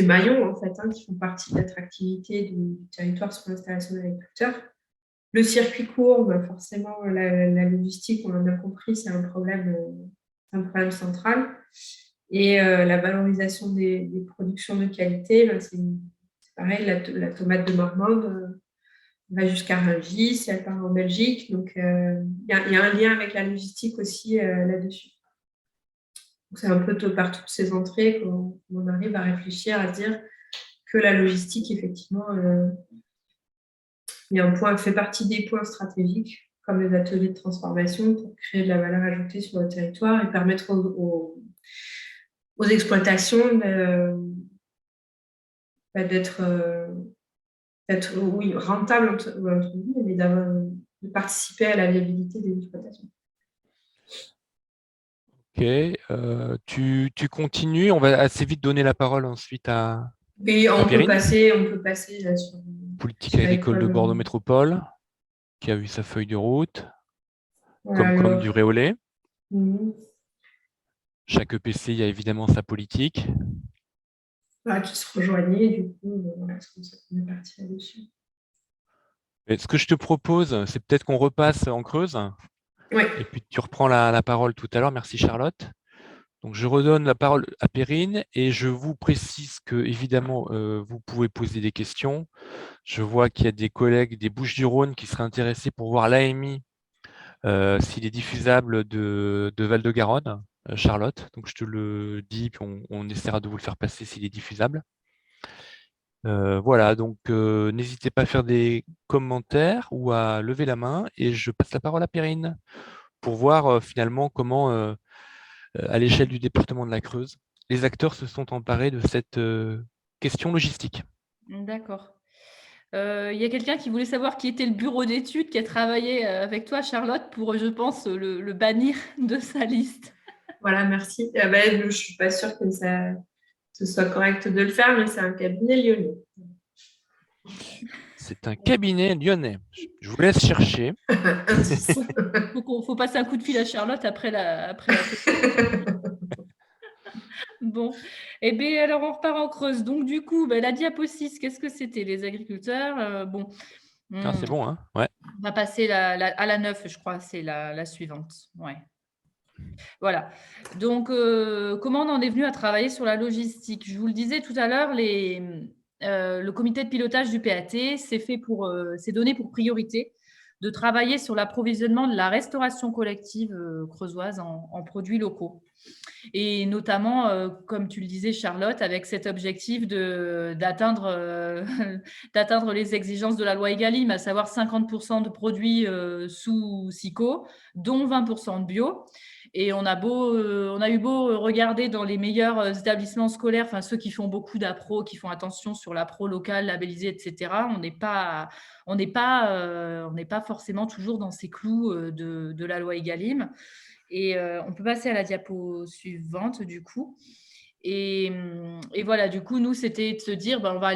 maillons en fait, qui font partie de l'attractivité du territoire sur l'installation d'agriculteurs. Le circuit court, forcément, la logistique, on l'a bien compris, c'est un problème central. Et la valorisation des productions de qualité, c'est pareil, la tomate de Marmande va jusqu'à Rungis, elle part en Belgique. Donc, il y a un lien avec la logistique aussi là-dessus. Donc, c'est un peu par toutes ces entrées qu'on arrive à réfléchir, à se dire que la logistique, effectivement, fait partie des points stratégiques, comme les ateliers de transformation, pour créer de la valeur ajoutée sur le territoire et permettre aux exploitations d'être rentables, entre guillemets, mais de participer à la viabilité des exploitations. Ok, tu continues. On va assez vite donner la parole ensuite à Perrine. On peut passer là, sur politique agricole de Bordeaux Métropole, qui a eu sa feuille de route, voilà, comme du Réolais. Chaque EPC, il y a évidemment sa politique. Qui se rejoignaient, du coup, voilà, c'est comme ça qu'on est parti là-dessus. Et ce que je te propose, c'est peut-être qu'on repasse en creuse. Oui. Et puis tu reprends la parole tout à l'heure. Merci Charlotte. Donc je redonne la parole à Perrine et je vous précise que évidemment vous pouvez poser des questions. Je vois qu'il y a des collègues des Bouches-du-Rhône qui seraient intéressés pour voir l'AMI s'il est diffusable de Val-de-Garonne, Charlotte. Donc je te le dis, puis on essaiera de vous le faire passer s'il est diffusable. Voilà, donc n'hésitez pas à faire des commentaires ou à lever la main et je passe la parole à Perrine pour voir finalement comment, à l'échelle du département de la Creuse, les acteurs se sont emparés de cette question logistique. D'accord. Il y a quelqu'un qui voulait savoir qui était le bureau d'études qui a travaillé avec toi, Charlotte, pour, je pense, le bannir de sa liste. Voilà, merci. Je ne suis pas sûre que ce soit correct de le faire, mais c'est un cabinet lyonnais. C'est un cabinet lyonnais. Je vous laisse chercher. Il faut passer un coup de fil à Charlotte après la Bon, et bien alors on repart en creuse. Donc du coup, la diapo 6, qu'est-ce que c'était? Les agriculteurs, bon. C'est bon, hein? Ouais. On va passer à la 9, je crois, c'est la suivante. Ouais. Voilà. Donc, comment on en est venu à travailler sur la logistique? Je vous le disais tout à l'heure, le comité de pilotage du PAT s'est donné pour priorité de travailler sur l'approvisionnement de la restauration collective creusoise en produits locaux. Et notamment, comme tu le disais, Charlotte, avec cet objectif d'atteindre les exigences de la loi Egalim, à savoir 50% de produits sous SICO, dont 20% de bio. Et on a eu beau regarder dans les meilleurs établissements scolaires, enfin ceux qui font beaucoup d'appro, qui font attention sur l'appro locale, labellisée, etc. On n'est pas forcément toujours dans ces clous de la loi Egalim. Et on peut passer à la diapo suivante du coup. Et voilà, du coup, nous, c'était de se dire, on va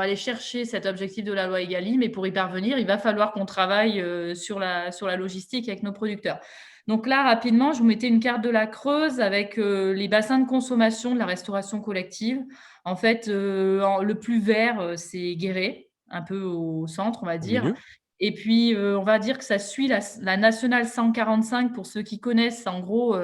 aller chercher cet objectif de la loi Egalim, mais pour y parvenir, il va falloir qu'on travaille sur la logistique avec nos producteurs. Donc là, rapidement, je vous mettais une carte de la Creuse avec les bassins de consommation de la restauration collective. En fait, le plus vert, c'est Guéret, un peu au centre, on va dire. Et puis, on va dire que ça suit la nationale 145, pour ceux qui connaissent. En gros,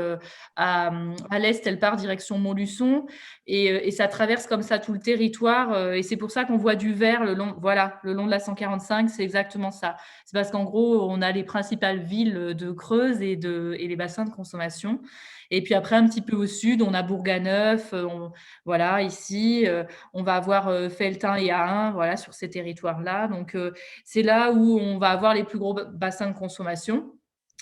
à l'est, elle part direction Montluçon et ça traverse comme ça tout le territoire. Et c'est pour ça qu'on voit du vert le long de la 145, c'est exactement ça. C'est parce qu'en gros, on a les principales villes de Creuse et les bassins de consommation. Et puis après, un petit peu au sud, on a Bourganeuf, voilà, ici. On va avoir Felletin et Ahun, voilà, sur ces territoires-là. Donc, c'est là où on va avoir les plus gros bassins de consommation.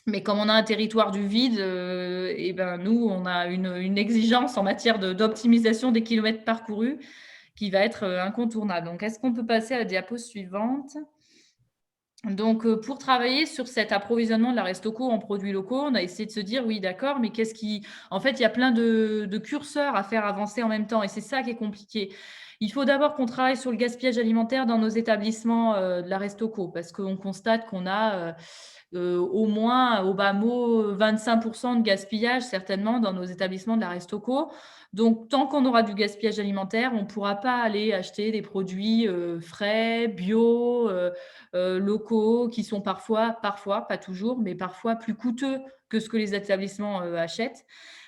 Mais comme on a un territoire du vide, et ben nous, on a une exigence en matière d'optimisation des kilomètres parcourus qui va être incontournable. Donc, est-ce qu'on peut passer à la diapo suivante? Donc, pour travailler sur cet approvisionnement de la Restauco en produits locaux, on a essayé de se dire: «Oui, d'accord, mais qu'est-ce qui…» En fait, il y a plein de curseurs à faire avancer en même temps et c'est ça qui est compliqué. Il faut d'abord qu'on travaille sur le gaspillage alimentaire dans nos établissements, de la Restauco parce qu'on constate qu'on a, au moins, au bas mot, 25 % de gaspillage certainement dans nos établissements de la Restauco. Donc tant qu'on aura du gaspillage alimentaire, on ne pourra pas aller acheter des produits, frais, bio, locaux qui sont parfois, pas toujours, mais parfois plus coûteux que ce que les établissements, achètent.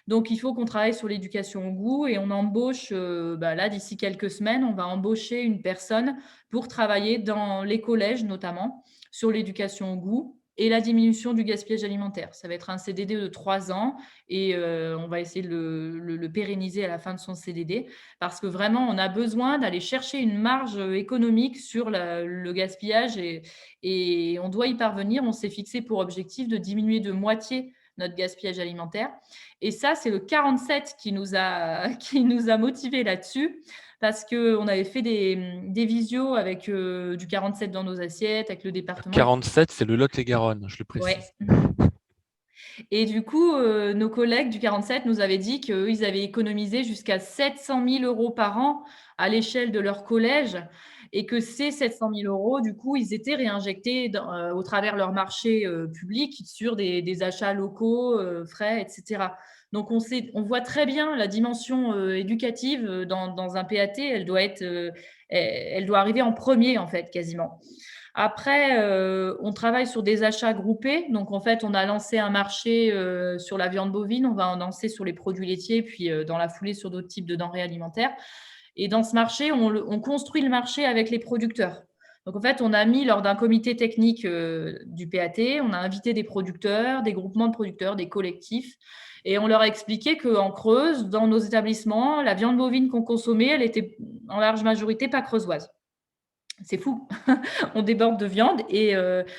Donc il faut qu'on travaille sur l'éducation au goût et on embauche, là d'ici quelques semaines, on va embaucher une personne pour travailler dans les collèges notamment, sur l'éducation au goût et la diminution du gaspillage alimentaire. Ça va être un CDD de 3 ans et on va essayer de le pérenniser à la fin de son CDD parce que vraiment, on a besoin d'aller chercher une marge économique sur le gaspillage et on doit y parvenir. On s'est fixé pour objectif de diminuer de moitié notre gaspillage alimentaire. Et ça, c'est le 47 qui nous a motivés là-dessus parce qu'on avait fait des visios avec du 47 dans nos assiettes, avec le département. 47, c'est le Lot-et-Garonne, je le précise. Ouais. Et du coup, nos collègues du 47 nous avaient dit qu'eux, ils avaient économisé jusqu'à 700 000 € par an à l'échelle de leur collège et que ces 700 000 €, du coup, ils étaient réinjectés au travers leur marché public sur des achats locaux, frais, etc. Donc, on voit très bien la dimension éducative dans un PAT. Elle doit arriver en premier, en fait, quasiment. Après, on travaille sur des achats groupés. Donc, en fait, on a lancé un marché sur la viande bovine. On va en lancer sur les produits laitiers, puis dans la foulée sur d'autres types de denrées alimentaires. Et dans ce marché, on construit le marché avec les producteurs. Donc, en fait, on a mis lors d'un comité technique du PAT, on a invité des producteurs, des groupements de producteurs, des collectifs. Et on leur a expliqué qu'en Creuse, dans nos établissements, la viande bovine qu'on consommait, elle était en large majorité pas creusoise. C'est fou. On déborde de viande et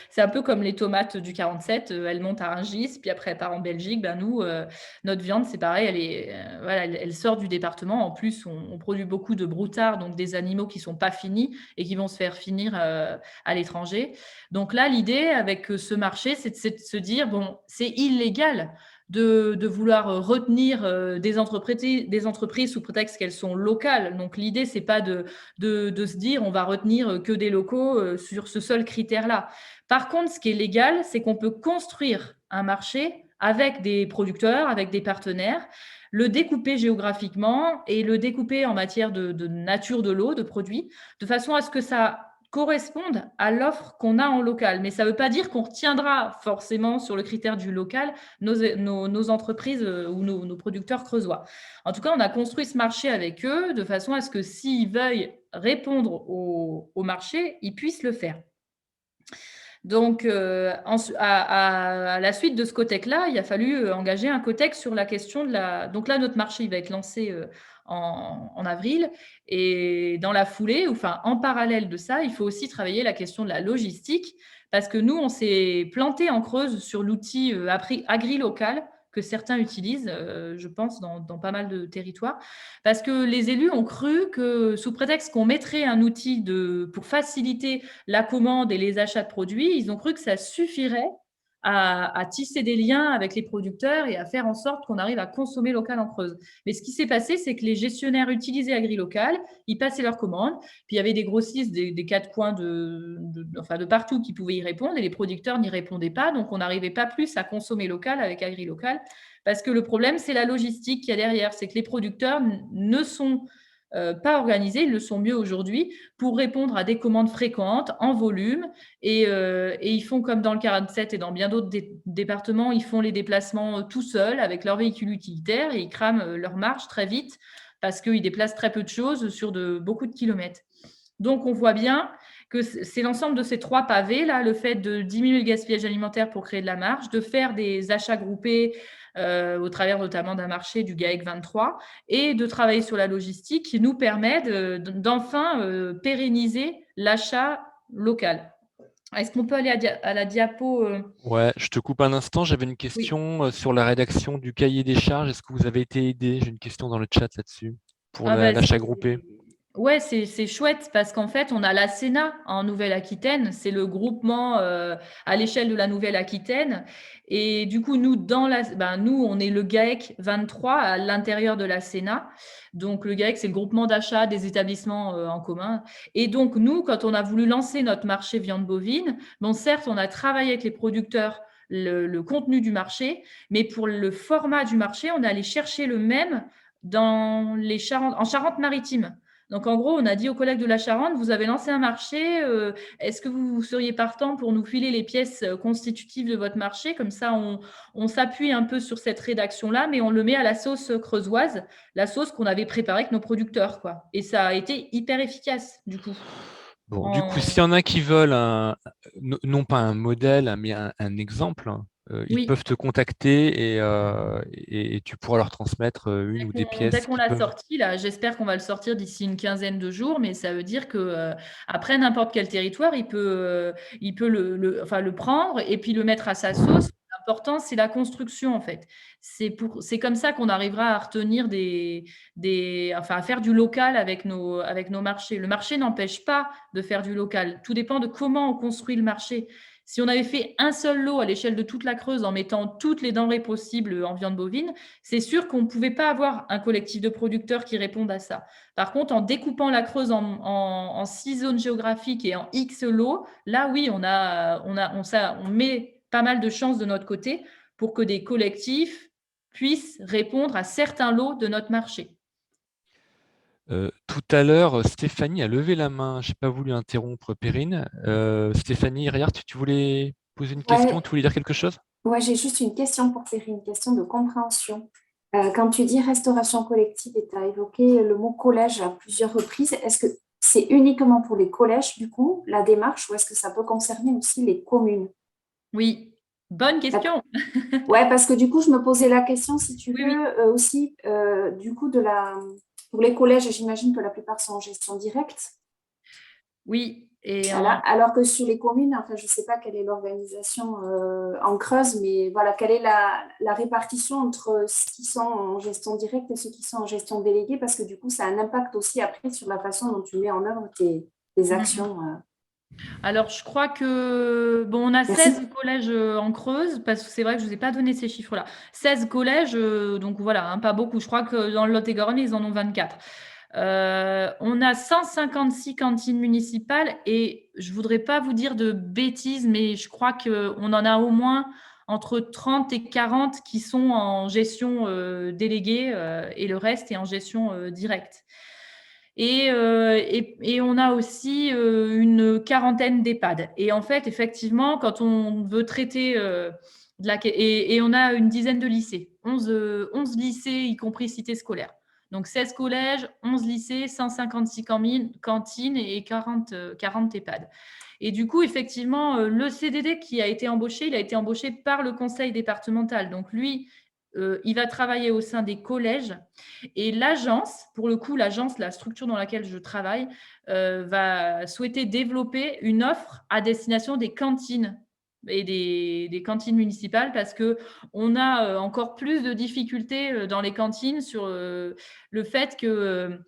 c'est un peu comme les tomates du 47, elles montent à Rungis, puis après elles partent en Belgique. Nous, notre viande, c'est pareil, elle sort du département. En plus, on produit beaucoup de broutards, donc des animaux qui sont pas finis et qui vont se faire finir à l'étranger. Donc là, l'idée avec ce marché, c'est de se dire, bon, c'est illégal de vouloir retenir des entreprises sous prétexte qu'elles sont locales. Donc l'idée, c'est pas de se dire on va retenir que des locaux sur ce seul critère-là. Par contre, ce qui est légal, c'est qu'on peut construire un marché avec des producteurs, avec des partenaires, le découper géographiquement et le découper en matière de nature de l'eau, de produits, de façon à ce que ça corresponde à l'offre qu'on a en local. Mais ça ne veut pas dire qu'on retiendra forcément sur le critère du local nos entreprises ou nos producteurs creusois. En tout cas, on a construit ce marché avec eux de façon à ce que s'ils veuillent répondre au marché, ils puissent le faire. Donc, à la suite de ce COTEC-là, il a fallu engager un COTEC sur la question de la… Donc là, notre marché, il va être lancé en avril. Et dans la foulée, en parallèle de ça, il faut aussi travailler la question de la logistique parce que nous, on s'est planté en Creuse sur l'outil agri-local que certains utilisent, je pense, dans pas mal de territoires, parce que les élus ont cru que, sous prétexte qu'on mettrait un outil pour faciliter la commande et les achats de produits, ils ont cru que ça suffirait à tisser des liens avec les producteurs et à faire en sorte qu'on arrive à consommer local en Creuse. Mais ce qui s'est passé, c'est que les gestionnaires utilisaient AgriLocal, ils passaient leurs commandes, puis il y avait des grossistes des quatre coins de partout qui pouvaient y répondre et les producteurs n'y répondaient pas, donc on n'arrivait pas plus à consommer local avec AgriLocal parce que le problème, c'est la logistique qu'il y a derrière, c'est que les producteurs ne sont pas organisés, ils le sont mieux aujourd'hui, pour répondre à des commandes fréquentes, en volume. Et ils font comme dans le 47 et dans bien d'autres départements, ils font les déplacements tout seuls avec leur véhicule utilitaire et ils crament leur marge très vite parce qu'ils déplacent très peu de choses sur beaucoup de kilomètres. Donc, on voit bien que c'est l'ensemble de ces trois pavés, là, le fait de diminuer le gaspillage alimentaire pour créer de la marge, de faire des achats groupés au travers notamment d'un marché du GAEC 23 et de travailler sur la logistique qui nous permet d'enfin pérenniser l'achat local. Est-ce qu'on peut aller à la diapo Ouais, je te coupe un instant. J'avais une Oui. question sur la rédaction du cahier des charges. Est-ce que vous avez été aidé? J'ai une question dans le chat là-dessus pour Ah bah, l'achat groupé. ouais, c'est chouette parce qu'en fait, on a la Sénat en Nouvelle-Aquitaine. C'est le groupement à l'échelle de la Nouvelle-Aquitaine. Et du coup, nous, nous, on est le GAEC 23 à l'intérieur de la Sénat. Donc, le GAEC, c'est le groupement d'achat des établissements en commun. Et donc, nous, quand on a voulu lancer notre marché viande bovine, bon, certes, on a travaillé avec les producteurs le contenu du marché, mais pour le format du marché, on est allé chercher le même en Charente-Maritime. Donc, en gros, on a dit aux collègues de la Charente, vous avez lancé un marché, est-ce que vous seriez partant pour nous filer les pièces constitutives de votre marché? Comme ça, on s'appuie un peu sur cette rédaction-là, mais on le met à la sauce creusoise, la sauce qu'on avait préparée avec nos producteurs, quoi. Et ça a été hyper efficace, du coup. Bon, du coup, s'il y en a qui veulent non pas un modèle, mais un exemple, ils Oui. peuvent te contacter et tu pourras leur transmettre une ou des Dès pièces qu'on qui l'a peuvent. sorti, là, j'espère qu'on va le sortir d'ici une quinzaine de jours, mais ça veut dire que après n'importe quel territoire, il peut le prendre et puis le mettre à sa sauce. L'important, c'est la construction, en fait. C'est comme ça qu'on arrivera à retenir enfin, à faire du local avec nos marchés. Le marché n'empêche pas de faire du local. Tout dépend de comment on construit le marché. Si on avait fait un seul lot à l'échelle de toute la Creuse en mettant toutes les denrées possibles en viande bovine, c'est sûr qu'on ne pouvait pas avoir un collectif de producteurs qui répondent à ça. Par contre, en découpant la Creuse en 6 zones géographiques et en X lots, là, oui, on met pas mal de chances de notre côté pour que des collectifs puissent répondre à certains lots de notre marché. Tout à l'heure, Stéphanie a levé la main. Je n'ai pas voulu interrompre Perrine. Stéphanie Riart, tu voulais poser une question? Ouais, Tu voulais dire quelque chose? ouais, j'ai juste une question pour faire une question de compréhension. Quand tu dis restauration collective et tu as évoqué le mot collège à plusieurs reprises, est-ce que c'est uniquement pour les collèges, du coup, la démarche, ou est-ce que ça peut concerner aussi les communes? Oui, bonne question. Ouais, parce que du coup, je me posais la question, si tu Oui, veux, oui, aussi, du coup, pour les collèges, j'imagine que la plupart sont en gestion directe. oui. Et Voilà. Alors que sur les communes, enfin, je ne sais pas quelle est l'organisation en Creuse, mais voilà, quelle est la répartition entre ceux qui sont en gestion directe et ceux qui sont en gestion déléguée, parce que du coup, ça a un impact aussi après sur la façon dont tu mets en œuvre tes actions. Alors, je crois que, bon, on a Merci. 16 collèges en Creuse, parce que c'est vrai que je ne vous ai pas donné ces chiffres-là. 16 collèges, donc voilà, hein, pas beaucoup. Je crois que dans le Lot-et-Garonne, ils en ont 24. On a 156 cantines municipales et je ne voudrais pas vous dire de bêtises, mais je crois qu'on en a au moins entre 30 et 40 qui sont en gestion déléguée et le reste est en gestion directe. Et on a aussi une quarantaine d'EHPAD. Et en fait, effectivement, quand on veut traiter et on a une dizaine de lycées, 11 lycées, y compris cités scolaires. Donc 16 collèges, 11 lycées, 156 cantines et 40 EHPAD. Et du coup, effectivement, le CDD qui a été embauché, il a été embauché par le conseil départemental. Donc lui, il va travailler au sein des collèges et l'agence, pour le coup, l'agence, la structure dans laquelle je travaille, va souhaiter développer une offre à destination des cantines et des cantines municipales parce qu'on a encore plus de difficultés dans les cantines sur le fait que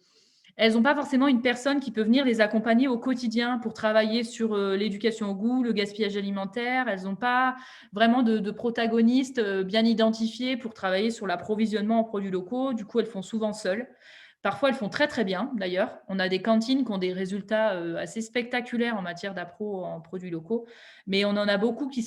elles n'ont pas forcément une personne qui peut venir les accompagner au quotidien pour travailler sur l'éducation au goût, le gaspillage alimentaire. Elles n'ont pas vraiment de protagonistes bien identifiés pour travailler sur l'approvisionnement en produits locaux. Du coup, elles font souvent seules. Parfois, elles font très, très bien, d'ailleurs. On a des cantines qui ont des résultats assez spectaculaires en matière d'appro en produits locaux, mais on en a beaucoup qui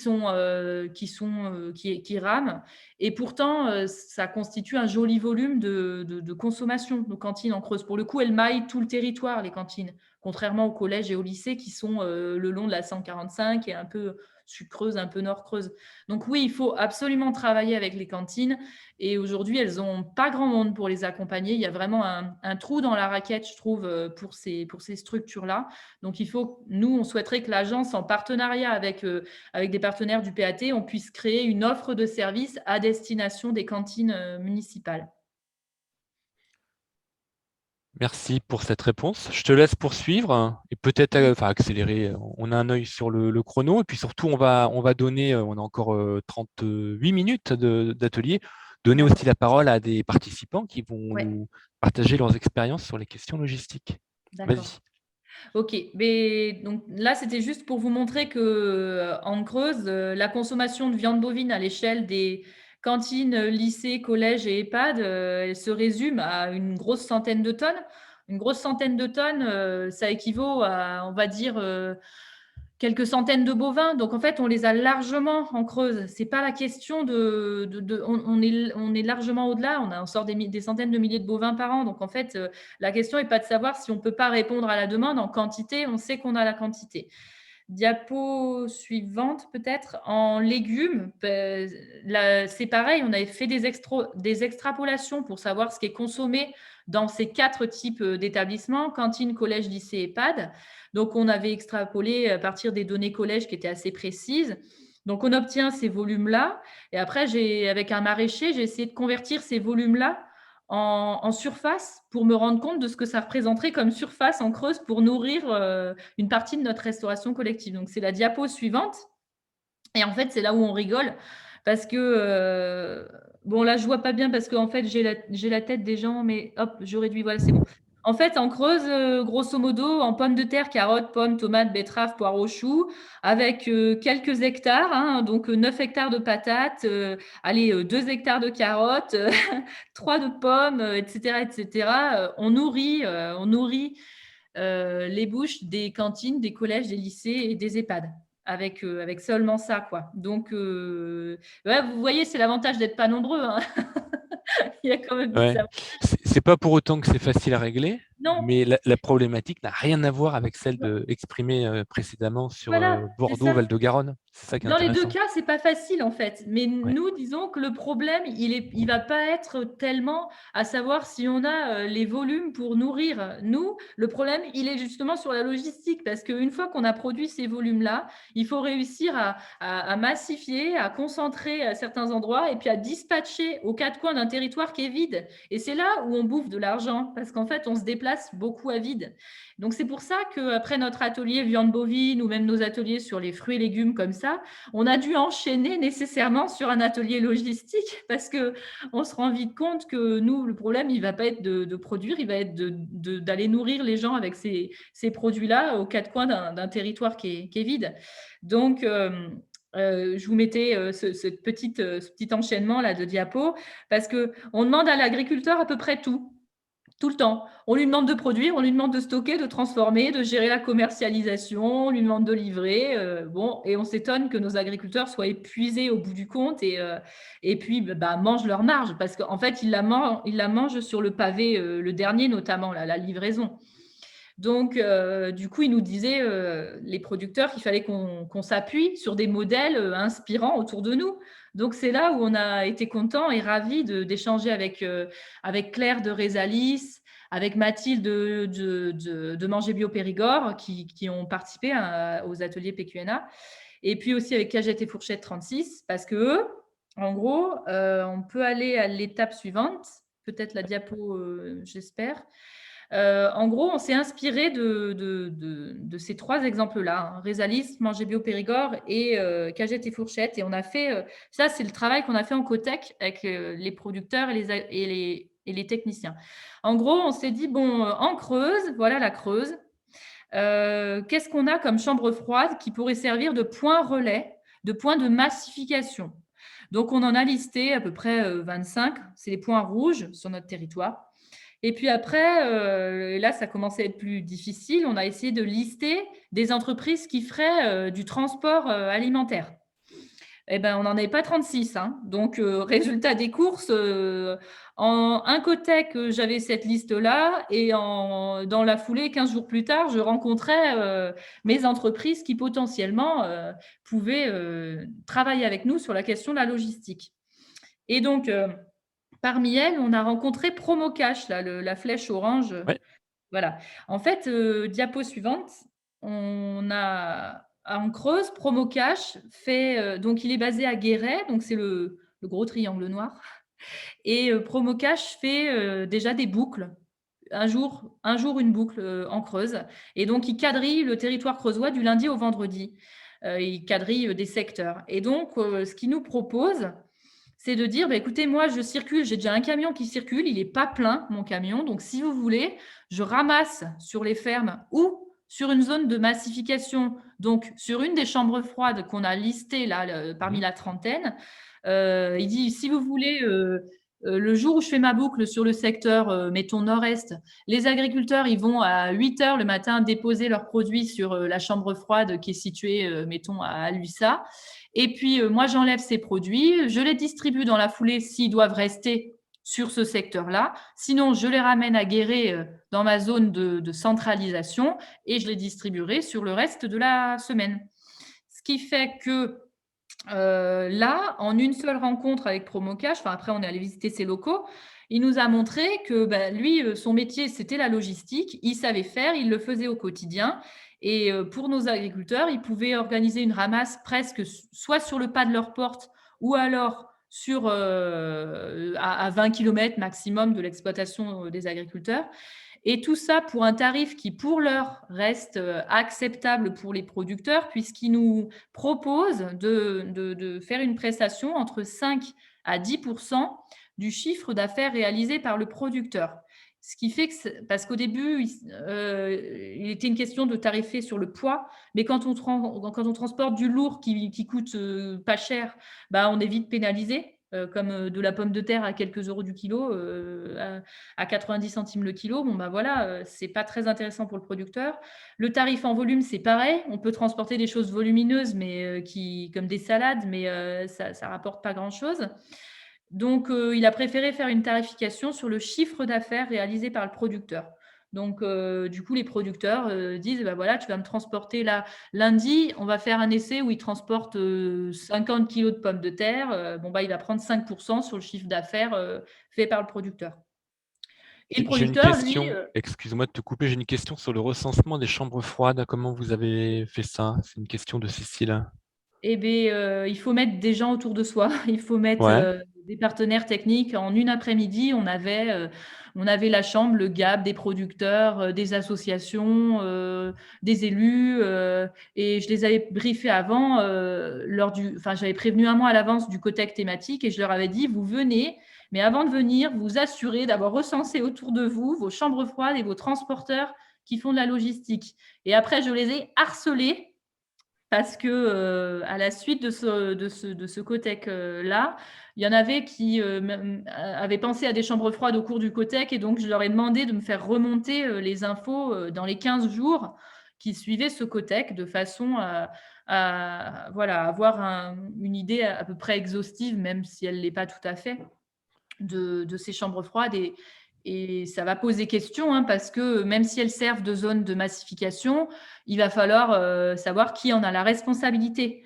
rament. Et pourtant, ça constitue un joli volume de consommation, nos cantines en Creuse. Pour le coup, elles maillent tout le territoire, les cantines, contrairement aux collèges et aux lycées qui sont le long de la 145 et un peu sud-Creuse, un peu nord-Creuse. Donc oui, il faut absolument travailler avec les cantines. Et aujourd'hui, elles n'ont pas grand monde pour les accompagner. Il y a vraiment un trou dans la raquette, je trouve, pour ces structures-là. Donc nous, on souhaiterait que l'agence, en partenariat avec des partenaires du PAT, on puisse créer une offre de services à destination des cantines municipales. Merci pour cette réponse. Je te laisse poursuivre et peut-être accélérer. On a un œil sur le chrono et puis surtout, on va donner, on a encore 38 minutes d'atelier, donner aussi la parole à des participants qui vont nous partager leurs expériences sur les questions logistiques. D'accord. Vas-y. Ok, mais donc là c'était juste pour vous montrer que en Creuse, la consommation de viande bovine à l'échelle des cantines, lycées, collèges et EHPAD, elle se résume à une grosse centaine de tonnes. Une grosse centaine de tonnes, ça équivaut à, on va dire, quelques centaines de bovins. Donc, en fait, on les a largement en Creuse. C'est pas la question on est largement au-delà. On sort des centaines de milliers de bovins par an. Donc, en fait, la question n'est pas de savoir si on peut pas répondre à la demande en quantité. On sait qu'on a la quantité. Diapo suivante, peut-être. En légumes, c'est pareil. On avait fait des extrapolations pour savoir ce qui est consommé dans ces 4 types d'établissements, cantine, collège, lycée, EHPAD. Donc, on avait extrapolé à partir des données collège qui étaient assez précises. Donc, on obtient ces volumes-là. Et après, avec un maraîcher, j'ai essayé de convertir ces volumes-là en surface pour me rendre compte de ce que ça représenterait comme surface en Creuse pour nourrir une partie de notre restauration collective. Donc, c'est la diapo suivante. Et en fait, c'est là où on rigole parce que, bon, là, je vois pas bien parce qu'en fait, j'ai la tête des gens, mais hop, je réduis, voilà, c'est bon. En fait, en Creuse, grosso modo, en pommes de terre, carottes, pommes, tomates, betteraves, poireaux, choux, avec quelques hectares, hein, donc 9 hectares de patates, allez, 2 hectares de carottes, 3 de pommes, etc., etc. On nourrit les bouches des cantines, des collèges, des lycées et des EHPAD. Avec seulement ça, quoi. Donc, ouais, vous voyez, c'est l'avantage d'être pas nombreux. Hein. Il y a quand même des Ouais. C'est pas pour autant que c'est facile à régler, Non, mais la problématique n'a rien à voir avec celle exprimée précédemment sur voilà, c'est Bordeaux, ça. Val-de-Garonne. C'est ça qui est Dans les 2 intéressant. cas, c'est pas facile en fait. Mais Ouais. nous, disons que le problème, il va pas être tellement à savoir si on a les volumes pour nourrir. Nous, le problème, il est justement sur la logistique parce qu'une fois qu'on a produit ces volumes-là, il faut réussir à massifier, à concentrer à certains endroits et puis à dispatcher aux 4 coins d'un territoire qui est vide. Et c'est là où on bouffe de l'argent parce qu'en fait, on se déplace beaucoup à vide. Donc, c'est pour ça qu'après notre atelier viande bovine ou même nos ateliers sur les fruits et légumes comme ça, on a dû enchaîner nécessairement sur un atelier logistique parce qu'on se rend vite compte que nous, le problème, il ne va pas être de produire, il va être d'aller nourrir les gens avec ces produits-là aux 4 coins d'un territoire qui est vide. Donc, je vous mettais ce petit enchaînement là de diapos parce qu'on demande à l'agriculteur à peu près tout le temps. On lui demande de produire, on lui demande de stocker, de transformer, de gérer la commercialisation, on lui demande de livrer. Bon, et on s'étonne que nos agriculteurs soient épuisés au bout du compte et puis mangent leur marge parce qu'en fait, ils la mangent sur le pavé, le dernier notamment, la livraison. Donc, du coup, ils nous disaient, les producteurs, qu'il fallait qu'on s'appuie sur des modèles inspirants autour de nous. Donc, c'est là où on a été contents et ravis d'échanger avec Claire de Résalis, avec Mathilde de Manger Bio Périgord, qui ont participé aux ateliers PQNA, et puis aussi avec Cagette et Fourchette 36, parce que eux, en gros, on peut aller à l'étape suivante, peut-être la diapo, j'espère. En gros, on s'est inspiré de ces 3 exemples-là, hein, Résalis, Manger Bio Périgord et Cagette et Fourchette. Et on a fait, ça c'est le travail qu'on a fait en Cotech avec les producteurs et les techniciens. En gros, on s'est dit, bon, en Creuse, voilà la Creuse, qu'est-ce qu'on a comme chambre froide qui pourrait servir de point relais, de point de massification? Donc, on en a listé à peu près 25, c'est les points rouges sur notre territoire. Et puis après, là, ça commençait à être plus difficile. On a essayé de lister des entreprises qui feraient du transport alimentaire. Eh ben, on n'en avait pas 36. Hein. Donc, résultat des courses, en un Cotech, j'avais cette liste-là. Et dans la foulée, 15 jours plus tard, je rencontrais mes entreprises qui potentiellement pouvaient travailler avec nous sur la question de la logistique. Et donc, parmi elles, on a rencontré Promocash, là, la flèche orange. Ouais. Voilà. En fait, diapo suivante, on a en Creuse, Promocash fait, donc il est basé à Guéret, donc c'est le gros triangle noir. Et Promocash fait déjà des boucles un jour une boucle en Creuse. Et donc, ils quadrillent le territoire creusois du lundi au vendredi. Ils quadrillent des secteurs. Et donc, ce qu'ils nous proposent, c'est de dire, écoutez, moi, je circule, j'ai déjà un camion qui circule, il n'est pas plein, mon camion. Donc, si vous voulez, je ramasse sur les fermes ou sur une zone de massification, donc sur une des chambres froides qu'on a listées là, parmi la trentaine. Il dit, si vous voulez, le jour où je fais ma boucle sur le secteur, mettons nord-est, les agriculteurs, ils vont à 8 heures le matin déposer leurs produits sur la chambre froide qui est située, mettons, à Luissa. Et puis, moi, j'enlève ces produits, je les distribue dans la foulée s'ils doivent rester sur ce secteur-là. Sinon, je les ramène à Guéret dans ma zone de centralisation et je les distribuerai sur le reste de la semaine. Ce qui fait que là, en une seule rencontre avec Promocash, après on est allé visiter ses locaux, il nous a montré que lui, son métier, c'était la logistique. Il savait faire, il le faisait au quotidien. Et pour nos agriculteurs, ils pouvaient organiser une ramasse presque soit sur le pas de leur porte ou alors à 20 km maximum de l'exploitation des agriculteurs. Et tout ça pour un tarif qui, pour l'heure, reste acceptable pour les producteurs, puisqu'ils nous proposent de faire une prestation entre 5 à 10% du chiffre d'affaires réalisé par le producteur. Ce qui fait que, parce qu'au début, il était une question de tarifer sur le poids, mais quand on transporte du lourd qui coûte pas cher, on est vite pénalisé. Comme de la pomme de terre à quelques euros du kilo, à 90 centimes le kilo, c'est pas très intéressant pour le producteur. Le tarif en volume, c'est pareil. On peut transporter des choses volumineuses, mais comme des salades, mais ça rapporte pas grand-chose. Donc, il a préféré faire une tarification sur le chiffre d'affaires réalisé par le producteur. Donc, du coup, les producteurs disent, tu vas me transporter là lundi, on va faire un essai où il transporte 50 kilos de pommes de terre. Il va prendre 5% sur le chiffre d'affaires fait par le producteur. Et le producteur, lui… Excuse-moi de te couper, j'ai une question sur le recensement des chambres froides. Comment vous avez fait ça? C'est une question de Cécile. Eh bien, il faut mettre des gens autour de soi. Il faut mettre des partenaires techniques. En une après-midi, on avait la chambre, le GAB, des producteurs, des associations, des élus. Et je les avais briefés avant, j'avais prévenu un mois à l'avance du COTEC thématique et je leur avais dit, vous venez, mais avant de venir, vous assurez d'avoir recensé autour de vous vos chambres froides et vos transporteurs qui font de la logistique. Et après, je les ai harcelés. Parce que à la suite de ce COTEC-là, il y en avait qui avaient pensé à des chambres froides au cours du COTEC et donc je leur ai demandé de me faire remonter les infos dans les 15 jours qui suivaient ce COTEC de façon à avoir une idée à peu près exhaustive, même si elle ne l'est pas tout à fait, de ces chambres froides. Et ça va poser question parce que même si elles servent de zone de massification, il va falloir savoir qui en a la responsabilité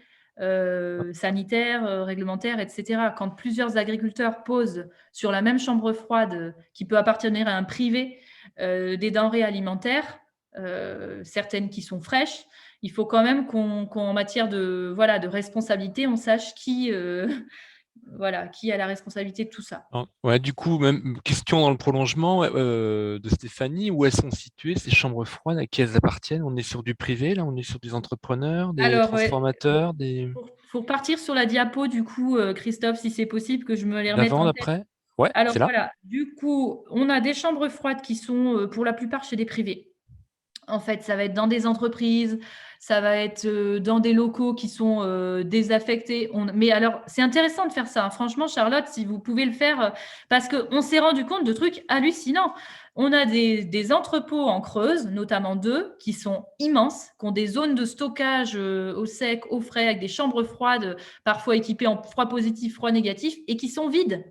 sanitaire, réglementaire, etc. Quand plusieurs agriculteurs posent sur la même chambre froide qui peut appartenir à un privé des denrées alimentaires, certaines qui sont fraîches, il faut quand même qu'en matière de responsabilité, on sache qui a la responsabilité de tout ça. Du coup, même question dans le prolongement de Stéphanie, où elles sont situées, ces chambres froides, à qui elles appartiennent? On est sur du privé, là, on est sur des entrepreneurs, des transformateurs, Pour partir sur la diapo, du coup, Christophe, si c'est possible que je me les remette en tête. D'après. Ouais, alors c'est là. Voilà, du coup, on a des chambres froides qui sont pour la plupart chez des privés. En fait, ça va être dans des entreprises, ça va être dans des locaux qui sont désaffectés. Mais alors, c'est intéressant de faire ça. Franchement, Charlotte, si vous pouvez le faire, parce qu'on s'est rendu compte de trucs hallucinants. On a des entrepôts en Creuse, notamment 2, qui sont immenses, qui ont des zones de stockage au sec, au frais, avec des chambres froides, parfois équipées en froid positif, froid négatif, et qui sont vides.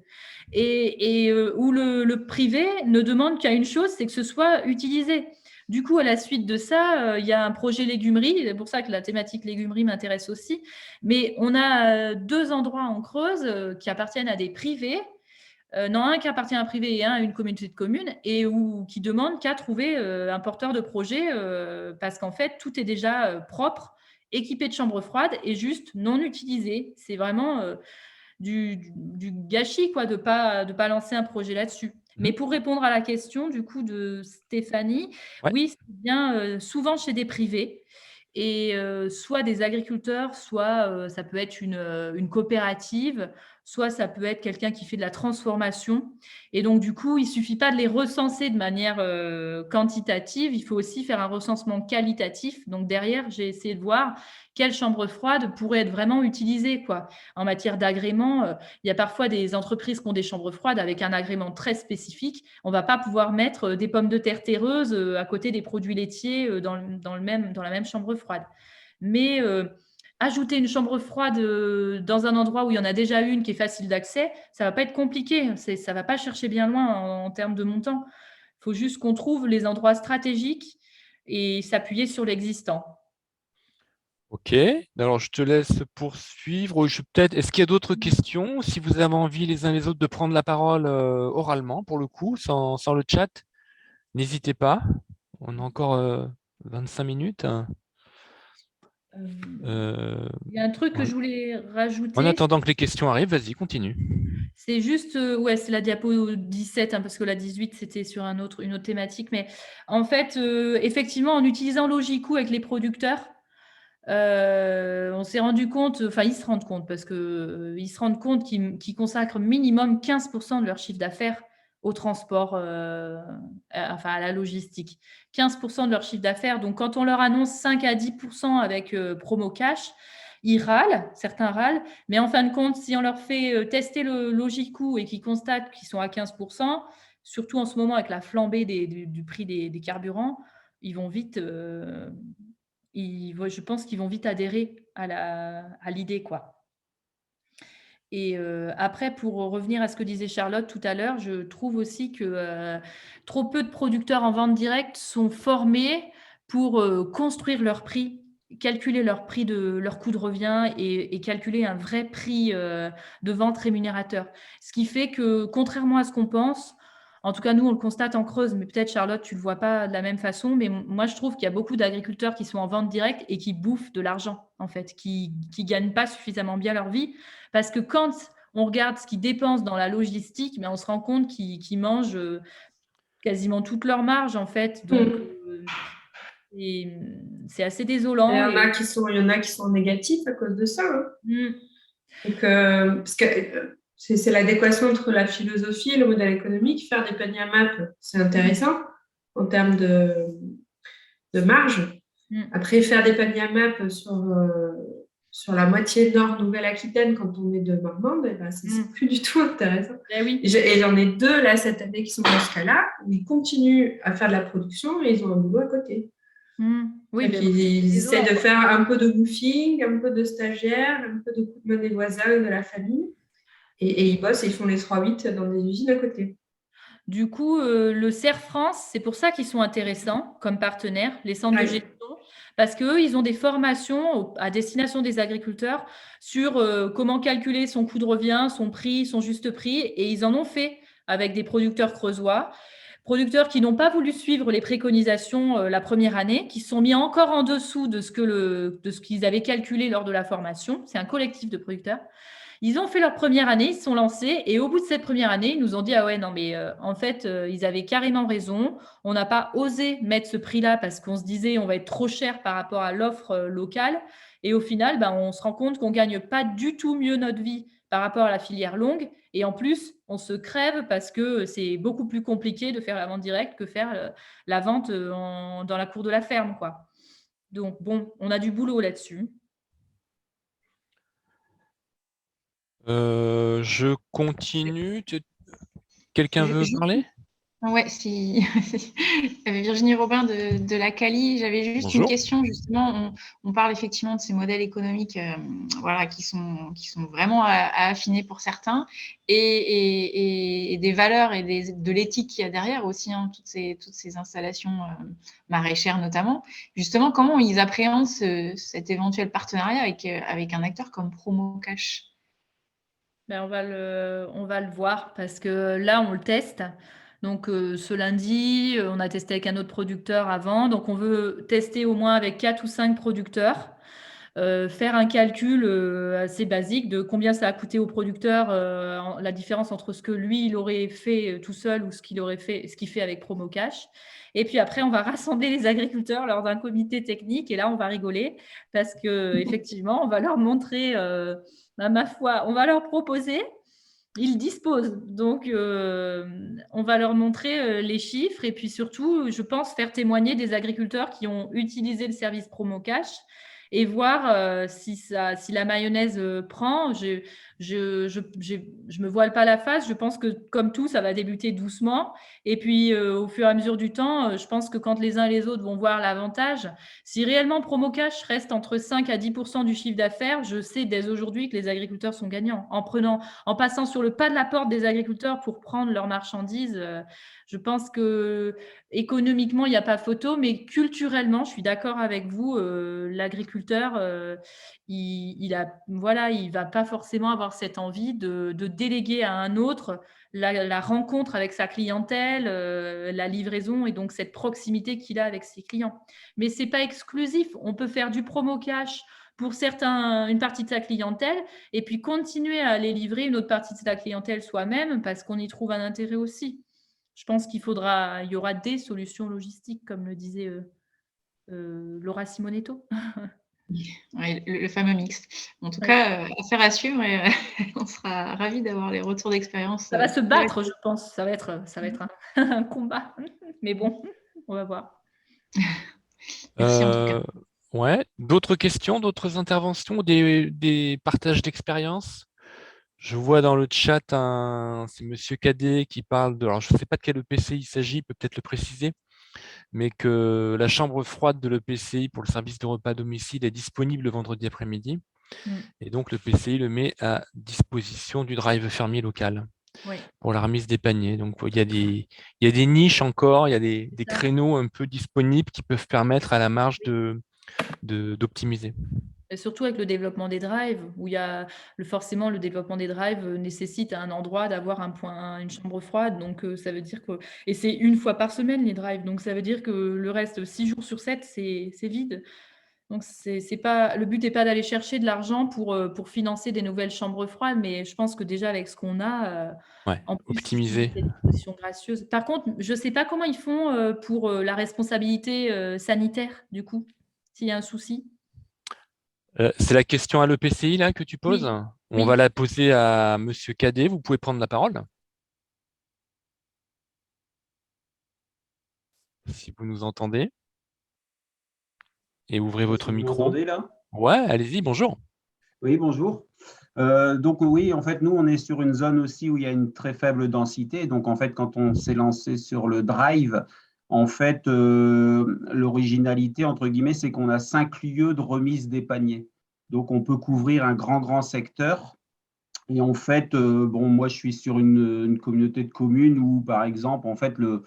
Et où le privé ne demande qu'à une chose, c'est que ce soit utilisé. Du coup, à la suite de ça, il y a un projet légumerie. C'est pour ça que la thématique légumerie m'intéresse aussi. Mais on a 2 endroits en Creuse qui appartiennent à des privés. Non, un qui appartient à un privé et un à une communauté de communes et qui demande qu'à trouver un porteur de projet parce qu'en fait, tout est déjà propre, équipé de chambres froides et juste non utilisé. C'est vraiment du gâchis de pas lancer un projet là-dessus. Mais pour répondre à la question du coup de Stéphanie, Ouais. oui, c'est bien souvent chez des privés et soit des agriculteurs, soit ça peut être une coopérative, soit ça peut être quelqu'un qui fait de la transformation. Et donc du coup, il suffit pas de les recenser de manière quantitative, il faut aussi faire un recensement qualitatif. Donc derrière, j'ai essayé de voir quelle chambre froide pourrait être vraiment utilisée, quoi. En matière d'agrément, il y a parfois des entreprises qui ont des chambres froides avec un agrément très spécifique. On ne va pas pouvoir mettre des pommes de terre terreuses à côté des produits laitiers dans la même chambre froide. Mais ajouter une chambre froide dans un endroit où il y en a déjà une qui est facile d'accès, ça ne va pas être compliqué. Ça ne va pas chercher bien loin en termes de montant. Il faut juste qu'on trouve les endroits stratégiques et s'appuyer sur l'existant. Ok, alors je te laisse poursuivre. Est-ce qu'il y a d'autres questions? Si vous avez envie les uns les autres de prendre la parole oralement, pour le coup, sans le chat, n'hésitez pas. On a encore 25 minutes. Il y a un truc que je voulais En rajouter. attendant que les questions arrivent, vas-y, continue. C'est juste, ouais, c'est la diapo 17, parce que la 18, c'était sur une autre thématique. Mais en fait, effectivement, en utilisant Logico avec les producteurs, on s'est rendu compte, enfin, ils se rendent compte, parce qu'ils se rendent compte qu'ils consacrent minimum 15% de leur chiffre d'affaires au transport, enfin, à la logistique. 15% de leur chiffre d'affaires. Donc, quand on leur annonce 5 à 10% avec promo cash, ils râlent, certains râlent, mais en fin de compte, si on leur fait tester le Logico et qu'ils constatent qu'ils sont à 15%, surtout en ce moment avec la flambée du prix des carburants, ils vont vite, je pense qu'ils vont vite adhérer à l'idée, quoi. Et après, pour revenir à ce que disait Charlotte tout à l'heure, je trouve aussi que trop peu de producteurs en vente directe sont formés pour construire leur prix, calculer leur prix leur coût de revient et calculer un vrai prix de vente rémunérateur. Ce qui fait que, contrairement à ce qu'on pense, en tout cas, nous, on le constate en Creuse, mais peut-être, Charlotte, tu ne le vois pas de la même façon, mais moi, je trouve qu'il y a beaucoup d'agriculteurs qui sont en vente directe et qui bouffent de l'argent, en fait, qui ne gagnent pas suffisamment bien leur vie. Parce que quand on regarde ce qu'ils dépensent dans la logistique, mais on se rend compte qu'ils mangent quasiment toute leur marge, en fait. Donc, c'est assez désolant. Il y en a qui sont négatifs à cause de ça. Hein. Donc, parce que c'est l'adéquation entre la philosophie et le modèle économique. Faire des paniers à map, c'est intéressant en termes de marge. Après, faire des paniers à map sur la moitié nord Nouvelle-Aquitaine quand on est de Marmande, c'est plus du tout intéressant. Oui. Et j'en ai 2 là cette année qui sont dans ce cas-là, où ils continuent à faire de la production et ils ont un boulot à côté. Oui, ils essaient de faire un peu de woofing, un peu de stagiaire, un peu de coup de main des voisins, de la famille. Et ils bossent et ils font les 3-8 dans des usines à côté. Du coup, le CER France, c'est pour ça qu'ils sont intéressants comme partenaires, les centres de gestion, parce qu'eux, ils ont des formations à destination des agriculteurs sur comment calculer son coût de revient, son prix, son juste prix, et ils en ont fait avec des producteurs creusois. Producteurs qui n'ont pas voulu suivre les préconisations la première année, qui se sont mis encore en dessous de ce qu'ils avaient calculé lors de la formation. C'est un collectif de producteurs. Ils ont fait leur première année, ils se sont lancés et au bout de cette première année, ils nous ont dit « Ah ouais, non, mais en fait, ils avaient carrément raison. On n'a pas osé mettre ce prix-là parce qu'on se disait on va être trop cher par rapport à l'offre locale. Et au final, on se rend compte qu'on ne gagne pas du tout mieux notre vie par rapport à la filière longue. Et en plus, on se crève parce que c'est beaucoup plus compliqué de faire la vente directe que faire la vente dans la cour de la ferme, quoi. Donc, bon, on a du boulot là-dessus. Je continue. Quelqu'un veut parler? Ouais, si Virginie Robin de la Cali, j'avais juste une question. Justement, on parle effectivement de ces modèles économiques voilà, qui sont vraiment à affiner pour certains et des valeurs et de l'éthique qu'il y a derrière aussi, hein, toutes ces installations maraîchères notamment. Justement, comment ils appréhendent cet éventuel partenariat avec un acteur comme Promo Cash? On va le voir parce que là, on le teste. Donc, ce lundi, on a testé avec un autre producteur avant. Donc, on veut tester au moins avec 4 ou 5 producteurs faire un calcul assez basique de combien ça a coûté au producteur, la différence entre ce que lui, il aurait fait tout seul ou ce qu'il fait avec Promocash. Et puis après, on va rassembler les agriculteurs lors d'un comité technique et là, on va rigoler parce qu'effectivement, on va leur montrer, ma foi, on va leur proposer. Ils disposent. Donc, on va leur montrer les chiffres et puis surtout, je pense, faire témoigner des agriculteurs qui ont utilisé le service Promocash et voir si la mayonnaise prend. Je me voile pas la face. Je pense que comme tout, ça va débuter doucement. Et puis, au fur et à mesure du temps, je pense que quand les uns et les autres vont voir l'avantage, si réellement Promocash reste entre 5 à 10% du chiffre d'affaires, je sais dès aujourd'hui que les agriculteurs sont gagnants. En passant sur le pas de la porte des agriculteurs pour prendre leurs marchandises, je pense que économiquement, il n'y a pas photo, mais culturellement, je suis d'accord avec vous, l'agriculteur, il va pas forcément avoir cette envie de déléguer à un autre la rencontre avec sa clientèle, la livraison et donc cette proximité qu'il a avec ses clients. Mais c'est pas exclusif. On peut faire du promo cash pour une partie de sa clientèle et puis continuer à aller livrer une autre partie de sa clientèle soi-même parce qu'on y trouve un intérêt aussi. Je pense il y aura des solutions logistiques, comme le disait Laura Simonetto. Oui, le fameux mix. En tout cas, affaire à suivre et on sera ravis d'avoir les retours d'expérience. Ça va se battre, je pense. Ça va être un combat. Mais bon, on va voir. Merci en tout cas. Ouais. D'autres questions, d'autres interventions, des partages d'expérience? Je vois dans le chat, c'est Monsieur Cadet qui parle de... Alors, je ne sais pas de quel EPCI il s'agit, peut-être le préciser, mais que la chambre froide de l'EPCI pour le service de repas à domicile est disponible le vendredi après-midi. Et donc, l'EPCI le met à disposition du drive fermier local pour la remise des paniers. Donc, il y a des niches encore, il y a des créneaux un peu disponibles qui peuvent permettre à la marge d'optimiser. Et surtout avec le développement des drives, où forcément le développement des drives nécessite à un endroit d'avoir une chambre froide. Donc ça veut dire que. Et c'est une fois par semaine les drives. Donc ça veut dire que le reste, 6 jours sur 7, c'est vide. Donc le but n'est pas d'aller chercher de l'argent pour financer des nouvelles chambres froides, mais je pense que déjà avec ce qu'on a, en plus, optimiser. C'est des dispositions gracieuses. Par contre, je ne sais pas comment ils font pour la responsabilité sanitaire, du coup, s'il y a un souci. C'est la question à l'EPCI là que tu poses. Oui. On va la poser à Monsieur Cadet. Vous pouvez prendre la parole. Si vous nous entendez. Et ouvrez votre micro. Vous m'entendez là? Ouais, allez-y, bonjour. Oui, bonjour. Donc oui, en fait, nous, on est sur une zone aussi où il y a une très faible densité. Donc en fait, quand on s'est lancé sur le drive, en fait, l'originalité, entre guillemets, c'est qu'on a 5 lieux de remise des paniers. Donc on peut couvrir un grand secteur. Et en fait, moi, je suis sur une communauté de communes où, par exemple, en fait, le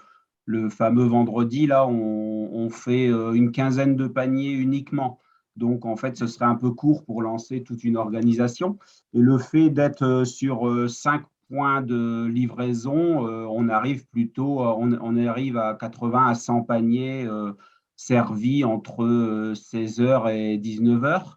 fameux vendredi, là, on fait une quinzaine de paniers uniquement. Donc, en fait, ce serait un peu court pour lancer toute une organisation. Et le fait d'être sur 5 points de livraison, on arrive à 80 à 100 paniers servis entre 16h et 19h.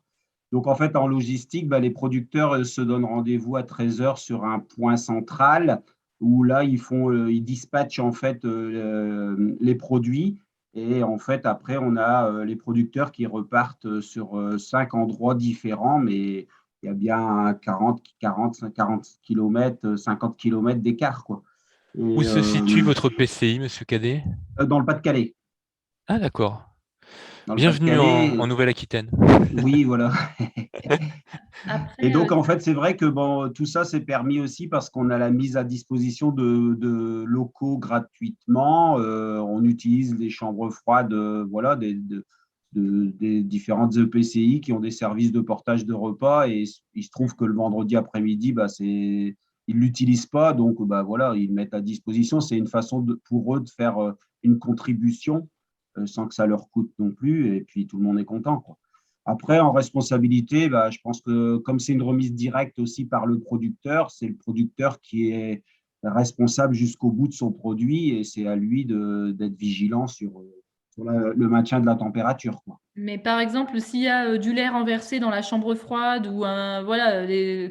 Donc, en fait, en logistique, les producteurs se donnent rendez-vous à 13h sur un point central où là, ils dispatchent en fait les produits. Et en fait, après, on a les producteurs qui repartent sur 5 endroits différents, mais il y a bien 40 km, 50 km d'écart, quoi. Où se situe votre PCI, Monsieur Cadet? Dans le Pas-de-Calais. Ah, d'accord. Bienvenue en Nouvelle-Aquitaine. Oui, voilà. Et donc, en fait, c'est vrai que tout ça s'est permis aussi parce qu'on a la mise à disposition de locaux gratuitement. On utilise les chambres froides des différentes EPCI qui ont des services de portage de repas. Et il se trouve que le vendredi après-midi, ils ne l'utilisent pas. Donc, ils le mettent à disposition. C'est une façon pour eux de faire une contribution sans que ça leur coûte non plus, et puis tout le monde est content, quoi. Après, en responsabilité, je pense que comme c'est une remise directe aussi par le producteur, c'est le producteur qui est responsable jusqu'au bout de son produit et c'est à lui d'être vigilant sur le maintien de la température, quoi. Mais par exemple, s'il y a du lait renversé dans la chambre froide ou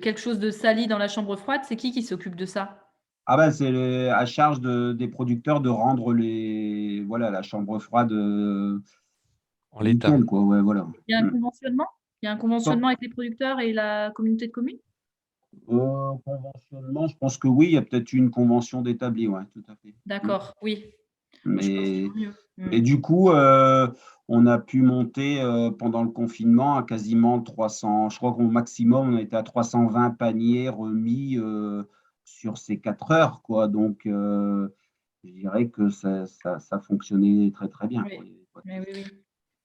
quelque chose de sali dans la chambre froide, c'est qui s'occupe de ça? Ah ben, c'est à charge des producteurs de rendre la chambre froide En l'état. nickel, quoi. Ouais, voilà. Il y a un conventionnement? Il y a un conventionnement avec les producteurs et la communauté de communes? Conventionnement, je pense que oui, il y a peut-être une convention d'établie, ouais, tout à fait. D'accord, oui. Moi, je pense que Mais, c'est mieux. mais du coup, on a pu monter pendant le confinement à quasiment 300. Je crois qu'au maximum, on était à 320 paniers remis sur ces 4 heures, quoi. Donc, je dirais que ça fonctionnait très, très bien, Oui. quoi. Il y avait pas de Mais oui, souci. oui.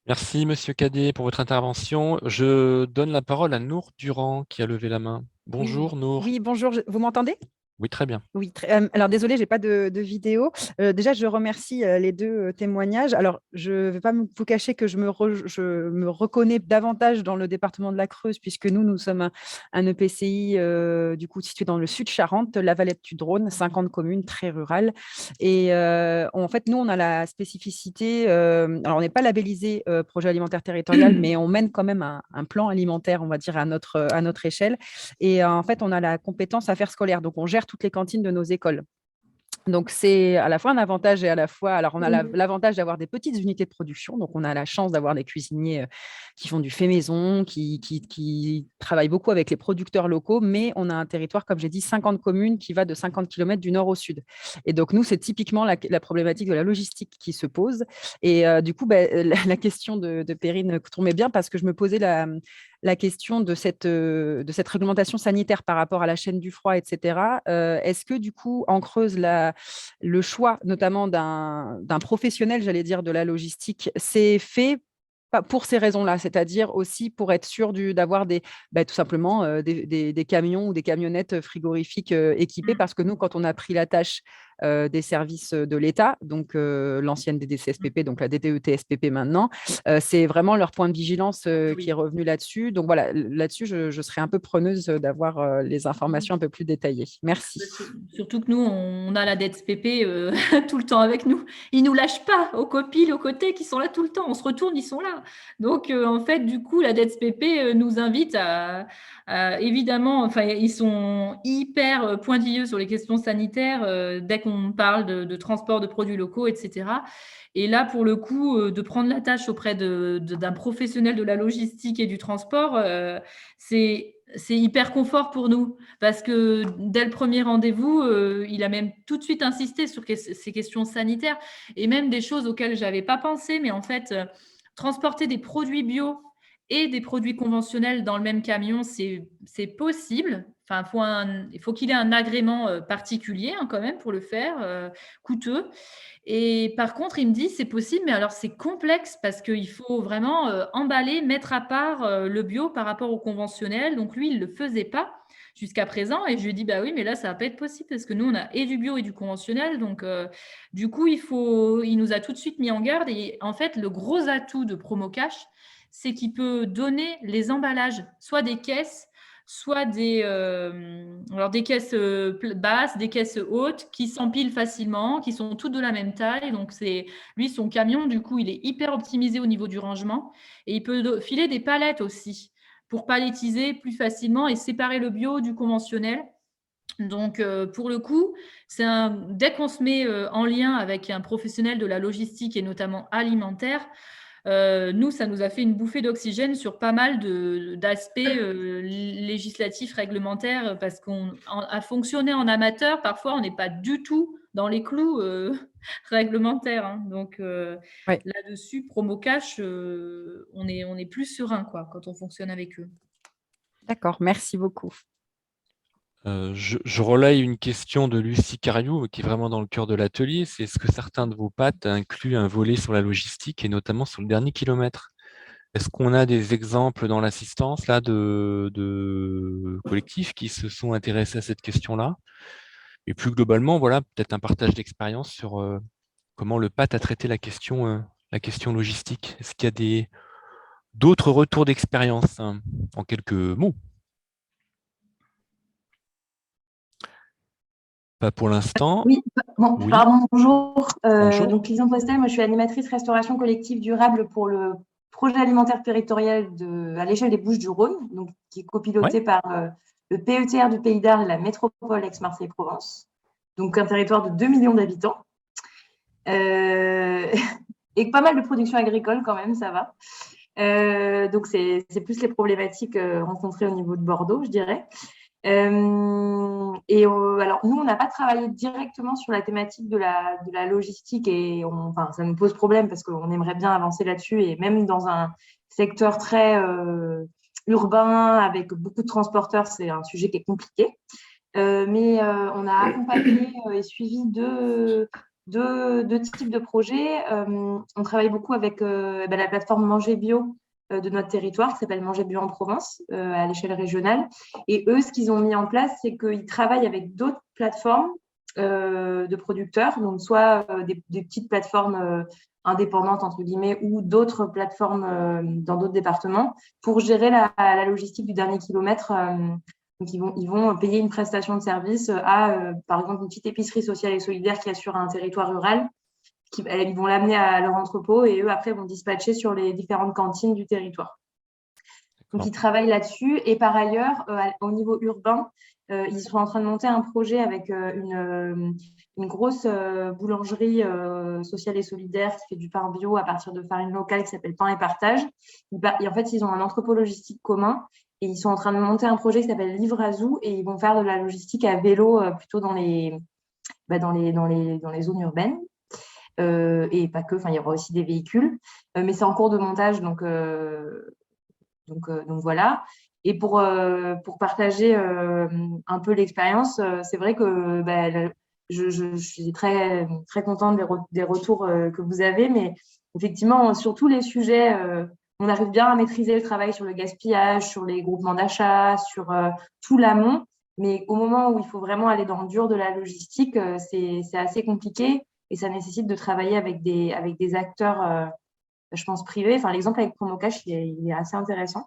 Merci, Monsieur Cadet, pour votre intervention. Je donne la parole à Nour Durand, qui a levé la main. Bonjour, Nour. Oui, bonjour, vous m'entendez? Oui, très bien. Oui, alors désolée, je n'ai pas de vidéo. Déjà, je remercie les deux témoignages. Alors, je ne vais pas vous cacher que je me reconnais davantage dans le département de la Creuse, puisque nous sommes un EPCI du coup situé dans le sud Charente, la Valette du Drône, 50 communes, très rurales. Et en fait, nous, on a la spécificité, alors on n'est pas labellisé projet alimentaire territorial, mais on mène quand même un plan alimentaire, on va dire, à notre échelle. Et en fait, on a la compétence affaires scolaires. Donc, on gère toutes les cantines de nos écoles. Donc, c'est à la fois un avantage et à la fois… Alors, on a l'avantage d'avoir des petites unités de production. Donc, on a la chance d'avoir des cuisiniers qui font du fait maison, qui travaillent beaucoup avec les producteurs locaux. Mais on a un territoire, comme j'ai dit, 50 communes qui va de 50 km du nord au sud. Et donc, nous, c'est typiquement la problématique de la logistique qui se pose. Et du coup, la question de Perrine tombait bien parce que je me posais la question de cette réglementation sanitaire par rapport à la chaîne du froid, etc. Est-ce que du coup, en Creuse, le choix notamment d'un professionnel, j'allais dire, de la logistique, s'est fait pour ces raisons-là, c'est-à-dire aussi pour être sûr d'avoir tout simplement des camions ou des camionnettes frigorifiques équipées, parce que nous, quand on a pris la tâche des services de l'État, donc l'ancienne DDCSPP, donc la DTE-TSPP maintenant, c'est vraiment leur point de vigilance qui est revenu là-dessus. Donc voilà, là-dessus, je serais un peu preneuse d'avoir les informations un peu plus détaillées. Merci. Surtout que nous, on a la DTSPP tout le temps avec nous. Ils ne nous lâchent pas aux copines, aux côtés, qui sont là tout le temps. On se retourne, ils sont là. Donc, en fait, du coup, la DTSPP nous invite à évidemment, enfin, ils sont hyper pointilleux sur les questions sanitaires dès qu'on parle de transport de produits locaux, etc. Et là, pour le coup, de prendre la tâche auprès d'un professionnel de la logistique et du transport, c'est hyper confort pour nous, parce que dès le premier rendez-vous, il a même tout de suite insisté sur ces questions sanitaires et même des choses auxquelles je n'avais pas pensé, mais en fait, transporter des produits bio et des produits conventionnels dans le même camion, c'est possible. Enfin, il faut qu'il ait un agrément particulier quand même pour le faire, coûteux. Et par contre, il me dit, c'est possible, mais alors c'est complexe parce qu'il faut vraiment emballer, mettre à part le bio par rapport au conventionnel. Donc lui, il ne le faisait pas jusqu'à présent. Et je lui ai dit, bah oui, mais là, ça ne va pas être possible parce que nous, on a et du bio et du conventionnel. Donc, du coup, il nous a tout de suite mis en garde. Et en fait, le gros atout de Promocash, c'est qu'il peut donner les emballages, soit des caisses, soit des caisses basses, des caisses hautes qui s'empilent facilement, qui sont toutes de la même taille. Donc, lui, son camion, du coup, il est hyper optimisé au niveau du rangement. Et il peut filer des palettes aussi pour palettiser plus facilement et séparer le bio du conventionnel. Donc, pour le coup, dès qu'on se met en lien avec un professionnel de la logistique et notamment alimentaire, nous, ça nous a fait une bouffée d'oxygène sur pas mal d'aspects législatifs, réglementaires, parce qu'à fonctionner en amateur, parfois, on n'est pas du tout dans les clous réglementaires. Hein. Donc, là-dessus, Promocash, on est plus serein quand on fonctionne avec eux. D'accord, merci beaucoup. Je relaye une question de Lucie Cariou, qui est vraiment dans le cœur de l'atelier. C'est est-ce que certains de vos PAT incluent un volet sur la logistique et notamment sur le dernier kilomètre? Est-ce qu'on a des exemples dans l'assistance là de collectifs qui se sont intéressés à cette question-là? Et plus globalement, voilà, peut-être un partage d'expérience sur comment le PAT a traité la question logistique. Est-ce qu'il y a d'autres retours d'expérience, hein, en quelques mots? Pas pour l'instant. Oui, bon, oui. Pardon, bonjour. Bonjour. Donc, Lisa Postel, moi je suis animatrice restauration collective durable pour le projet alimentaire territorial à l'échelle des Bouches-du-Rhône, donc, qui est copiloté par le PETR du Pays d'Arles et la métropole Aix-Marseille-Provence, donc un territoire de 2 millions d'habitants. Et pas mal de production agricole quand même, ça va. Donc, c'est plus les problématiques rencontrées au niveau de Bordeaux, je dirais. Alors, nous, on n'a pas travaillé directement sur la thématique de la logistique et ça nous pose problème parce qu'on aimerait bien avancer là-dessus et même dans un secteur très urbain avec beaucoup de transporteurs, c'est un sujet qui est compliqué. Mais on a accompagné et suivi deux types de projets. On travaille beaucoup avec la plateforme Manger Bio de notre territoire, qui s'appelle Manger Bio en Provence, à l'échelle régionale. Et eux, ce qu'ils ont mis en place, c'est qu'ils travaillent avec d'autres plateformes de producteurs, donc soit des petites plateformes indépendantes, entre guillemets, ou d'autres plateformes dans d'autres départements, pour gérer la logistique du dernier kilomètre. Donc, ils vont payer une prestation de service à, par exemple, une petite épicerie sociale et solidaire qui assure un territoire rural. Ils vont l'amener à leur entrepôt et eux, après, vont dispatcher sur les différentes cantines du territoire. Donc, ils travaillent là-dessus. Et par ailleurs, au niveau urbain, ils sont en train de monter un projet avec une grosse boulangerie sociale et solidaire qui fait du pain bio à partir de farine locale qui s'appelle Pain et Partage. Et en fait, ils ont un entrepôt logistique commun. Et ils sont en train de monter un projet qui s'appelle Livrazou et ils vont faire de la logistique à vélo plutôt dans les zones urbaines. Et pas que, il y aura aussi des véhicules. Mais c'est en cours de montage, donc voilà. Et pour partager un peu l'expérience, c'est vrai que je suis très, très contente des retours que vous avez, mais effectivement, sur tous les sujets, on arrive bien à maîtriser le travail sur le gaspillage, sur les groupements d'achat, sur tout l'amont. Mais au moment où il faut vraiment aller dans le dur de la logistique, c'est assez compliqué et ça nécessite de travailler avec des acteurs, je pense, privés. Enfin, l'exemple avec Promocash, il est assez intéressant.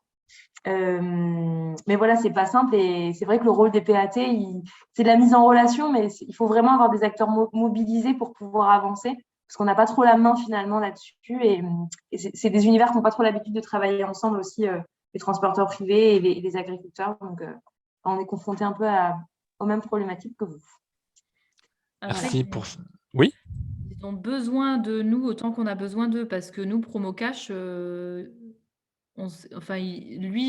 Mais voilà, c'est pas simple et c'est vrai que le rôle des PAT, c'est de la mise en relation, mais il faut vraiment avoir des acteurs mobilisés pour pouvoir avancer. Parce qu'on n'a pas trop la main finalement là-dessus et c'est des univers qui n'ont pas trop l'habitude de travailler ensemble aussi, les transporteurs privés et les agriculteurs. Donc, on est confronté un peu aux mêmes problématiques que vous. Merci pour ça. Oui. Ils ont besoin de nous autant qu'on a besoin d'eux parce que nous, Promocash, lui,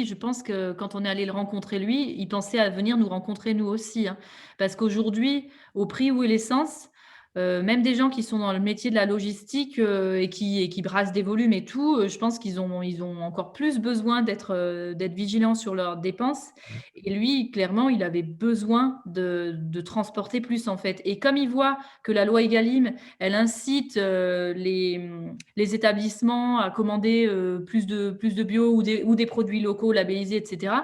je pense que quand on est allé le rencontrer, lui, il pensait à venir nous rencontrer nous aussi. Hein, parce qu'aujourd'hui, au prix où est l'essence, même des gens qui sont dans le métier de la logistique et qui brassent des volumes et tout, je pense qu'ils ont encore plus besoin d'être vigilants sur leurs dépenses. Et lui, clairement, il avait besoin de transporter plus, en fait. Et comme il voit que la loi Egalim, elle incite les établissements à commander plus de bio ou des produits locaux labellisés, etc.,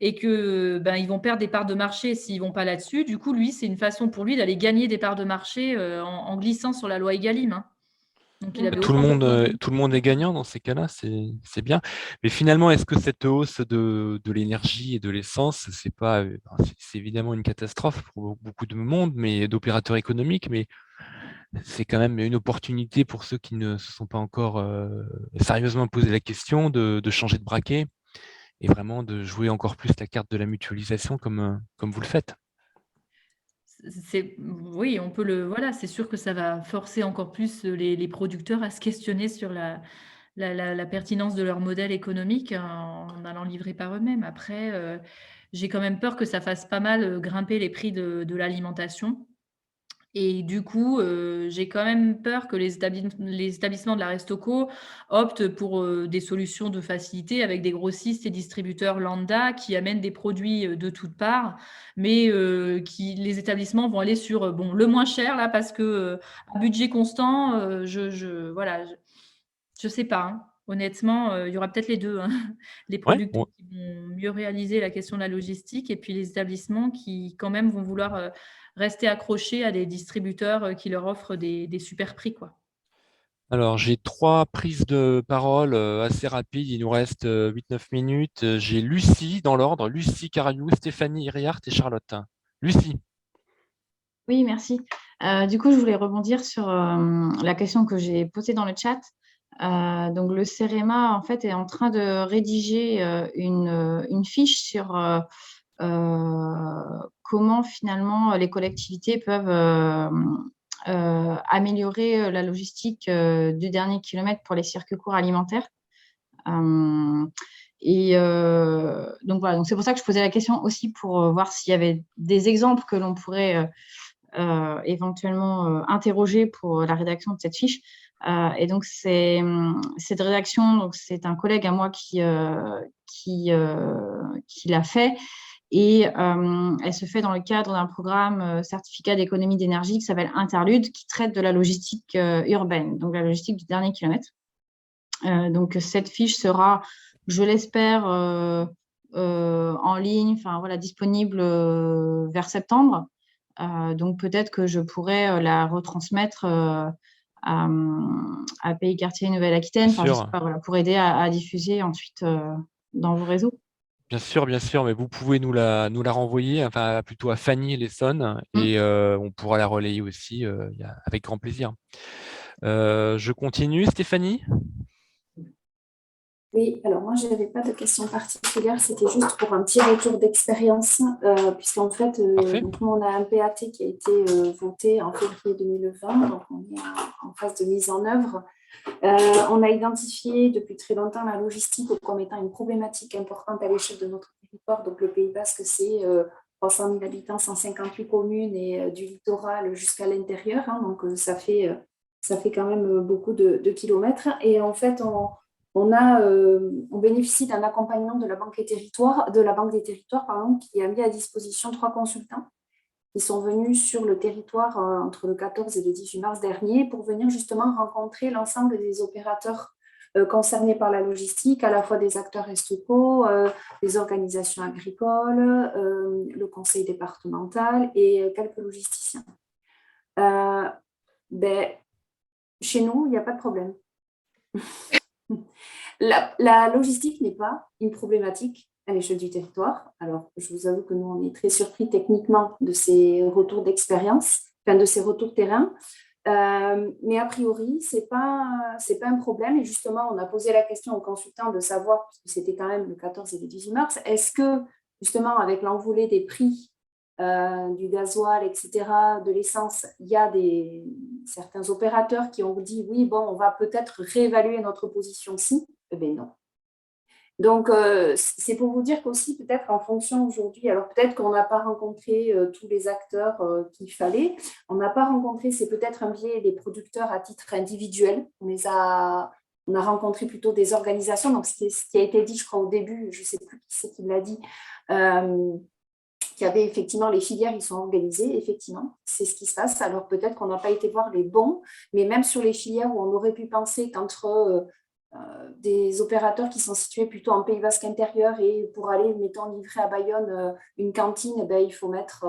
et que ils vont perdre des parts de marché s'ils vont pas là-dessus. Du coup, lui, c'est une façon pour lui d'aller gagner des parts de marché en glissant sur la loi Egalim. Hein. Donc, tout le monde est gagnant dans ces cas-là, c'est bien. Mais finalement, est-ce que cette hausse de l'énergie et de l'essence, c'est évidemment une catastrophe pour beaucoup de monde, mais d'opérateurs économiques, mais c'est quand même une opportunité pour ceux qui ne se sont pas encore sérieusement posé la question de changer de braquet et vraiment de jouer encore plus la carte de la mutualisation comme vous le faites. Oui, on peut voilà, c'est sûr que ça va forcer encore plus les producteurs à se questionner sur la pertinence de leur modèle économique en allant livrer par eux-mêmes. Après, j'ai quand même peur que ça fasse pas mal grimper les prix de l'alimentation. Et du coup, j'ai quand même peur que les établissements de la Restauco optent pour des solutions de facilité avec des grossistes et distributeurs lambda qui amènent des produits de toutes parts, mais les établissements vont aller sur le moins cher là parce que à budget constant, voilà, je sais pas. Hein. Honnêtement, il y aura peut-être les deux. Hein. Les producteurs qui vont mieux réaliser la question de la logistique et puis les établissements qui quand même vont vouloir rester accrochés à des distributeurs qui leur offrent des super prix, quoi. Alors, j'ai 3 prises de parole assez rapides. Il nous reste 8-9 minutes. J'ai Lucie dans l'ordre. Lucie Cariou, Stéphanie Iriart et Charlotte. Lucie. Oui, merci. Du coup, je voulais rebondir sur la question que j'ai posée dans le chat. Donc, le CEREMA, en fait, est en train de rédiger une fiche sur comment, finalement, les collectivités peuvent améliorer la logistique du dernier kilomètre pour les circuits courts alimentaires. Donc, voilà. Donc, c'est pour ça que je posais la question aussi pour voir s'il y avait des exemples que l'on pourrait éventuellement interroger pour la rédaction de cette fiche. Et donc, cette rédaction, donc, c'est un collègue à moi qui l'a fait. Et elle se fait dans le cadre d'un programme certificat d'économie d'énergie qui s'appelle Interlude, qui traite de la logistique urbaine, donc la logistique du dernier kilomètre. Donc, cette fiche sera, je l'espère, en ligne, voilà, disponible vers septembre. Donc, peut-être que je pourrais la retransmettre à Pays Quartier Nouvelle-Aquitaine, je sais pas, voilà, pour aider à diffuser ensuite dans vos réseaux. Bien sûr, mais vous pouvez nous la renvoyer, enfin plutôt à Fanny Lesson, et on pourra la relayer aussi avec grand plaisir. Je continue, Stéphanie? Oui, alors moi, je n'avais pas de questions particulières, c'était juste pour un petit retour d'expérience, puisqu'en fait, donc nous, on a un PAT qui a été voté en février 2020, donc on est en phase de mise en œuvre. On a identifié depuis très longtemps la logistique comme étant une problématique importante à l'échelle de notre territoire. Donc, le Pays Basque, c'est 300 000 habitants, 158 communes et du littoral jusqu'à l'intérieur. Hein, donc, ça fait quand même beaucoup de kilomètres. Et en fait, on bénéficie d'un accompagnement de la Banque des Territoires, qui a mis à disposition 3 consultants qui sont venus sur le territoire entre le 14 et le 18 mars dernier pour venir justement rencontrer l'ensemble des opérateurs concernés par la logistique, à la fois des acteurs Estoco, des organisations agricoles, le conseil départemental et quelques logisticiens. Chez nous, il n'y a pas de problème. La logistique n'est pas une problématique à l'échelle du territoire. Alors, je vous avoue que nous, on est très surpris techniquement de ces retours d'expérience, de ces retours terrain. Mais a priori, ce n'est pas un problème. Et justement, on a posé la question aux consultants de savoir, puisque c'était quand même le 14 et le 18 mars, est-ce que, justement, avec l'envolée des prix du gasoil, etc., de l'essence, il y a certains opérateurs qui ont dit, oui, bon, on va peut-être réévaluer notre position-ci. Eh bien, non. Donc, c'est pour vous dire qu'aussi, peut-être en fonction aujourd'hui, alors peut-être qu'on n'a pas rencontré tous les acteurs qu'il fallait, on n'a pas rencontré, c'est peut-être un biais des producteurs à titre individuel, on a rencontré plutôt des organisations, donc c'est ce qui a été dit, je crois, au début, je ne sais plus qui c'est qui l'a dit, qu'il y avait effectivement les filières, ils sont organisées, effectivement, c'est ce qui se passe, alors peut-être qu'on n'a pas été voir les bons, mais même sur les filières où on aurait pu penser qu'entre des opérateurs qui sont situés plutôt en Pays Basque intérieur et pour aller, mettons, livrer à Bayonne une cantine, il faut mettre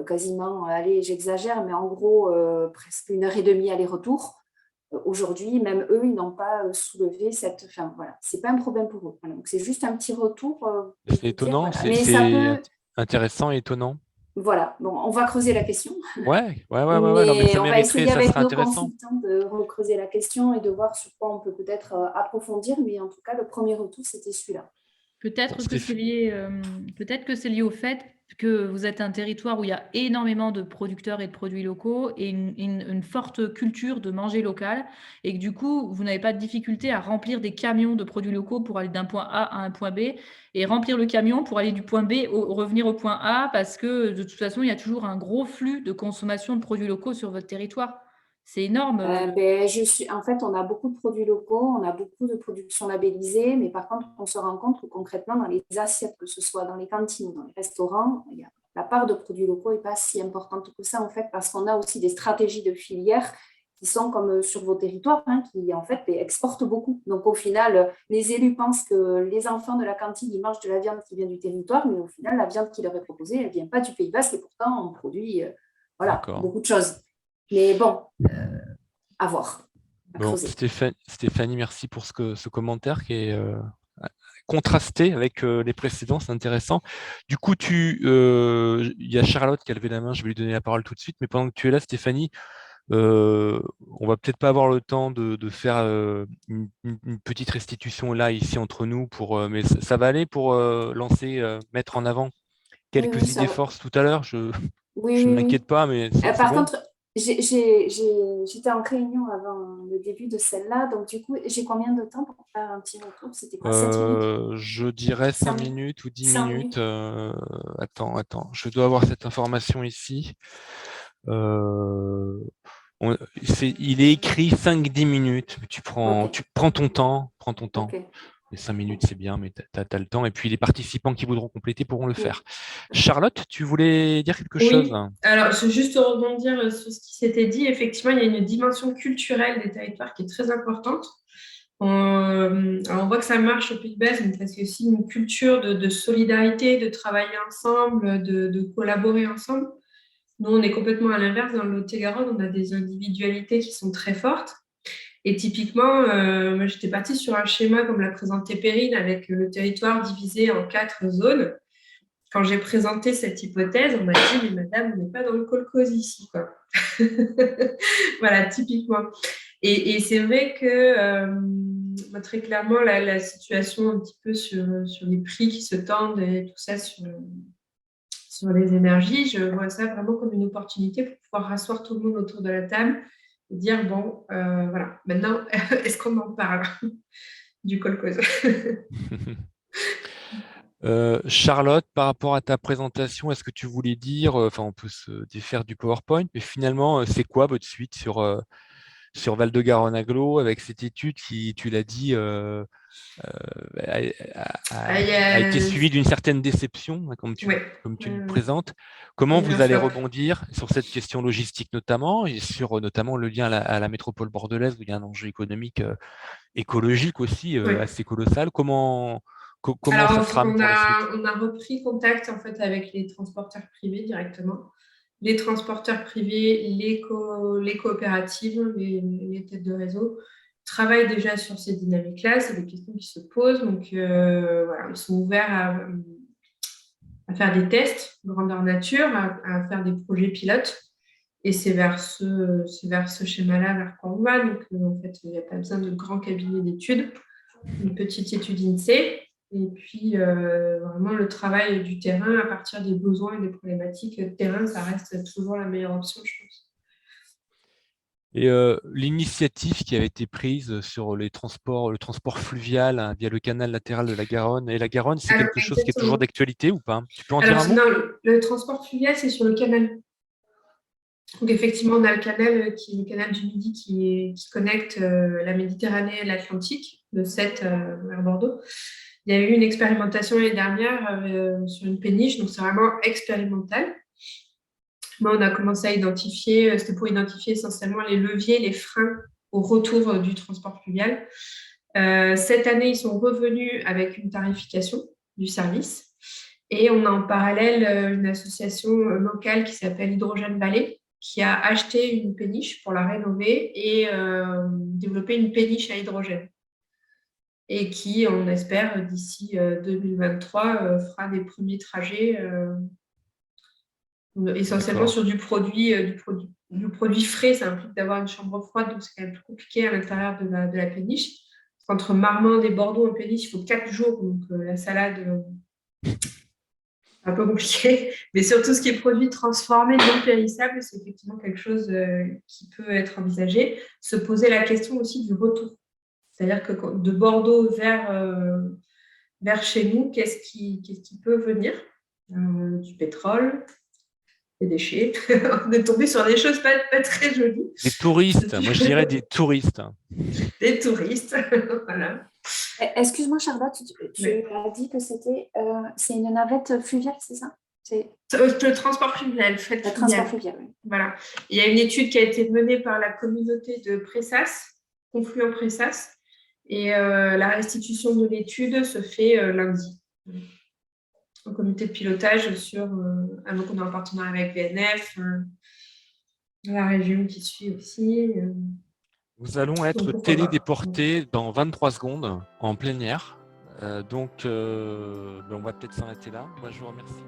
quasiment, allez, j'exagère, mais en gros, presque 1h30 aller-retour. Aujourd'hui, même eux, ils n'ont pas soulevé cette... Enfin, voilà, c'est pas un problème pour eux. Voilà, donc, c'est juste un petit retour. C'est étonnant, voilà. c'est intéressant et étonnant. Voilà, bon, on va creuser la question. Ouais. Non, mais ça mériterait, ça serait intéressant. On va essayer avec nos consultants de recreuser la question et de voir sur quoi on peut peut-être approfondir, mais en tout cas, le premier retour, c'était celui-là. Peut-être que c'est lié au fait que vous êtes un territoire où il y a énormément de producteurs et de produits locaux et une forte culture de manger local et que du coup, vous n'avez pas de difficulté à remplir des camions de produits locaux pour aller d'un point A à un point B et remplir le camion pour aller du point B revenir au point A parce que de toute façon, il y a toujours un gros flux de consommation de produits locaux sur votre territoire. C'est énorme. En fait, on a beaucoup de produits locaux, on a beaucoup de productions labellisées, mais par contre, on se rend compte que concrètement, dans les assiettes, que ce soit dans les cantines ou dans les restaurants, la part de produits locaux n'est pas si importante que ça, en fait, parce qu'on a aussi des stratégies de filière qui sont comme sur vos territoires, qui en fait exportent beaucoup. Donc au final, les élus pensent que les enfants de la cantine, ils mangent de la viande qui vient du territoire, mais au final, la viande qui leur est proposée, elle ne vient pas du Pays Basque et pourtant, on produit beaucoup de choses. Mais bon, à voir. Bon, Stéphanie, merci pour ce commentaire qui est contrasté avec les précédents, c'est intéressant. Du coup, il y a Charlotte qui a levé la main, je vais lui donner la parole tout de suite, mais pendant que tu es là, Stéphanie, On va peut-être pas avoir le temps de faire une petite restitution là, ici, entre nous, mais ça va aller pour mettre en avant quelques idées forces tout à l'heure. Je ne m'inquiète pas, mais c'est par bon. contre, j'étais en réunion avant le début de celle-là, donc du coup, j'ai combien de temps pour faire un petit retour? C'était quoi, 7 minutes? Je dirais 5 minutes ou 10 minutes. Attends, je dois avoir cette information ici. Il est écrit 5-10 minutes. Tu prends ton temps. Okay. Les 5 minutes, c'est bien, mais tu as le temps. Et puis, les participants qui voudront compléter pourront le faire. Charlotte, tu voulais dire quelque chose? Alors, je veux juste rebondir sur ce qui s'était dit. Effectivement, il y a une dimension culturelle des territoires qui est très importante. Alors on voit que ça marche au Pays Basque, parce qu'il y a aussi une culture de solidarité, de travailler ensemble, de collaborer ensemble. Nous, on est complètement à l'inverse. Dans le Lot-et-Garonne, on a des individualités qui sont très fortes. Et typiquement, moi, j'étais partie sur un schéma comme l'a présenté Perrine, avec le territoire divisé en 4 zones. Quand j'ai présenté cette hypothèse, on m'a dit « Mais madame, on n'est pas dans le kolkhoz ici. » Voilà, typiquement. Et c'est vrai que très clairement, la situation un petit peu sur les prix qui se tendent et tout ça sur les énergies, je vois ça vraiment comme une opportunité pour pouvoir rasseoir tout le monde autour de la table et dire, bon, voilà, maintenant, est-ce qu'on en parle du kolkhoz? Charlotte, par rapport à ta présentation, est-ce que tu voulais dire, on peut se défaire du PowerPoint, mais finalement, c'est quoi votre suite sur Val-de-Garonne Agglo, avec cette étude qui, tu l'as dit, a été suivie d'une certaine déception, comme tu le présentes. Comment vous allez rebondir sur cette question logistique notamment, et sur notamment le lien à la métropole bordelaise, où il y a un enjeu économique, écologique aussi, assez colossal. Comment Alors, ça se trame pour la suite? On a repris contact en fait avec les transporteurs privés directement. Les transporteurs privés, les coopératives, les têtes de réseau travaillent déjà sur ces dynamiques-là. C'est des questions qui se posent. Donc, voilà, ils sont ouverts à faire des tests grandeur nature, à faire des projets pilotes. Et c'est vers ce schéma-là vers quoi on va. Donc, en fait, il n'y a pas besoin de grands cabinets d'études. Une petite étude INSEE. Et puis, vraiment, le travail du terrain à partir des besoins et des problématiques de terrain, ça reste toujours la meilleure option, je pense. Et l'initiative qui avait été prise sur le transport fluvial via le canal latéral de la Garonne et la Garonne, c'est quelque chose qui est toujours d'actualité ou pas? Tu peux en dire un mot? Non, le transport fluvial, c'est sur le canal. Donc, effectivement, on a le canal qui est le canal du Midi qui connecte la Méditerranée et l'Atlantique, de Sète vers Bordeaux. Il y a eu une expérimentation l'année dernière sur une péniche, donc c'est vraiment expérimental. Moi, on a commencé à identifier, c'était pour identifier essentiellement les leviers, les freins au retour du transport fluvial. Cette année, ils sont revenus avec une tarification du service. Et on a en parallèle une association locale qui s'appelle Hydrogène Vallée, qui a acheté une péniche pour la rénover et développer une péniche à hydrogène. Et qui, on espère, d'ici 2023, fera des premiers trajets essentiellement sur du produit frais. Ça implique d'avoir une chambre froide, donc c'est quand même plus compliqué à l'intérieur de la péniche. Entre Marmande et Bordeaux en péniche, il faut 4 jours, donc la salade, c'est un peu compliqué. Mais surtout, ce qui est produit transformé, non périssable, c'est effectivement quelque chose qui peut être envisagé. Se poser la question aussi du retour. C'est-à-dire que de Bordeaux vers chez nous, qu'est-ce qui peut venir? Du pétrole, des déchets. On est tombé sur des choses pas très jolies. Des touristes, moi je dirais des touristes. Des touristes, voilà. Excuse-moi Charlotte, tu as dit que c'est une navette fluviale, c'est ça? Le transport fluvial, le transport fluvial, oui. Voilà. Il y a une étude qui a été menée par la communauté de Pressas, Confluent Pressas, et la restitution de l'étude se fait lundi. Un comité de pilotage donc on est en partenariat avec VNF, la région qui suit aussi. Nous allons être télédéportés dans 23 secondes en plénière. Donc, on va peut-être s'arrêter là. Moi, je vous remercie.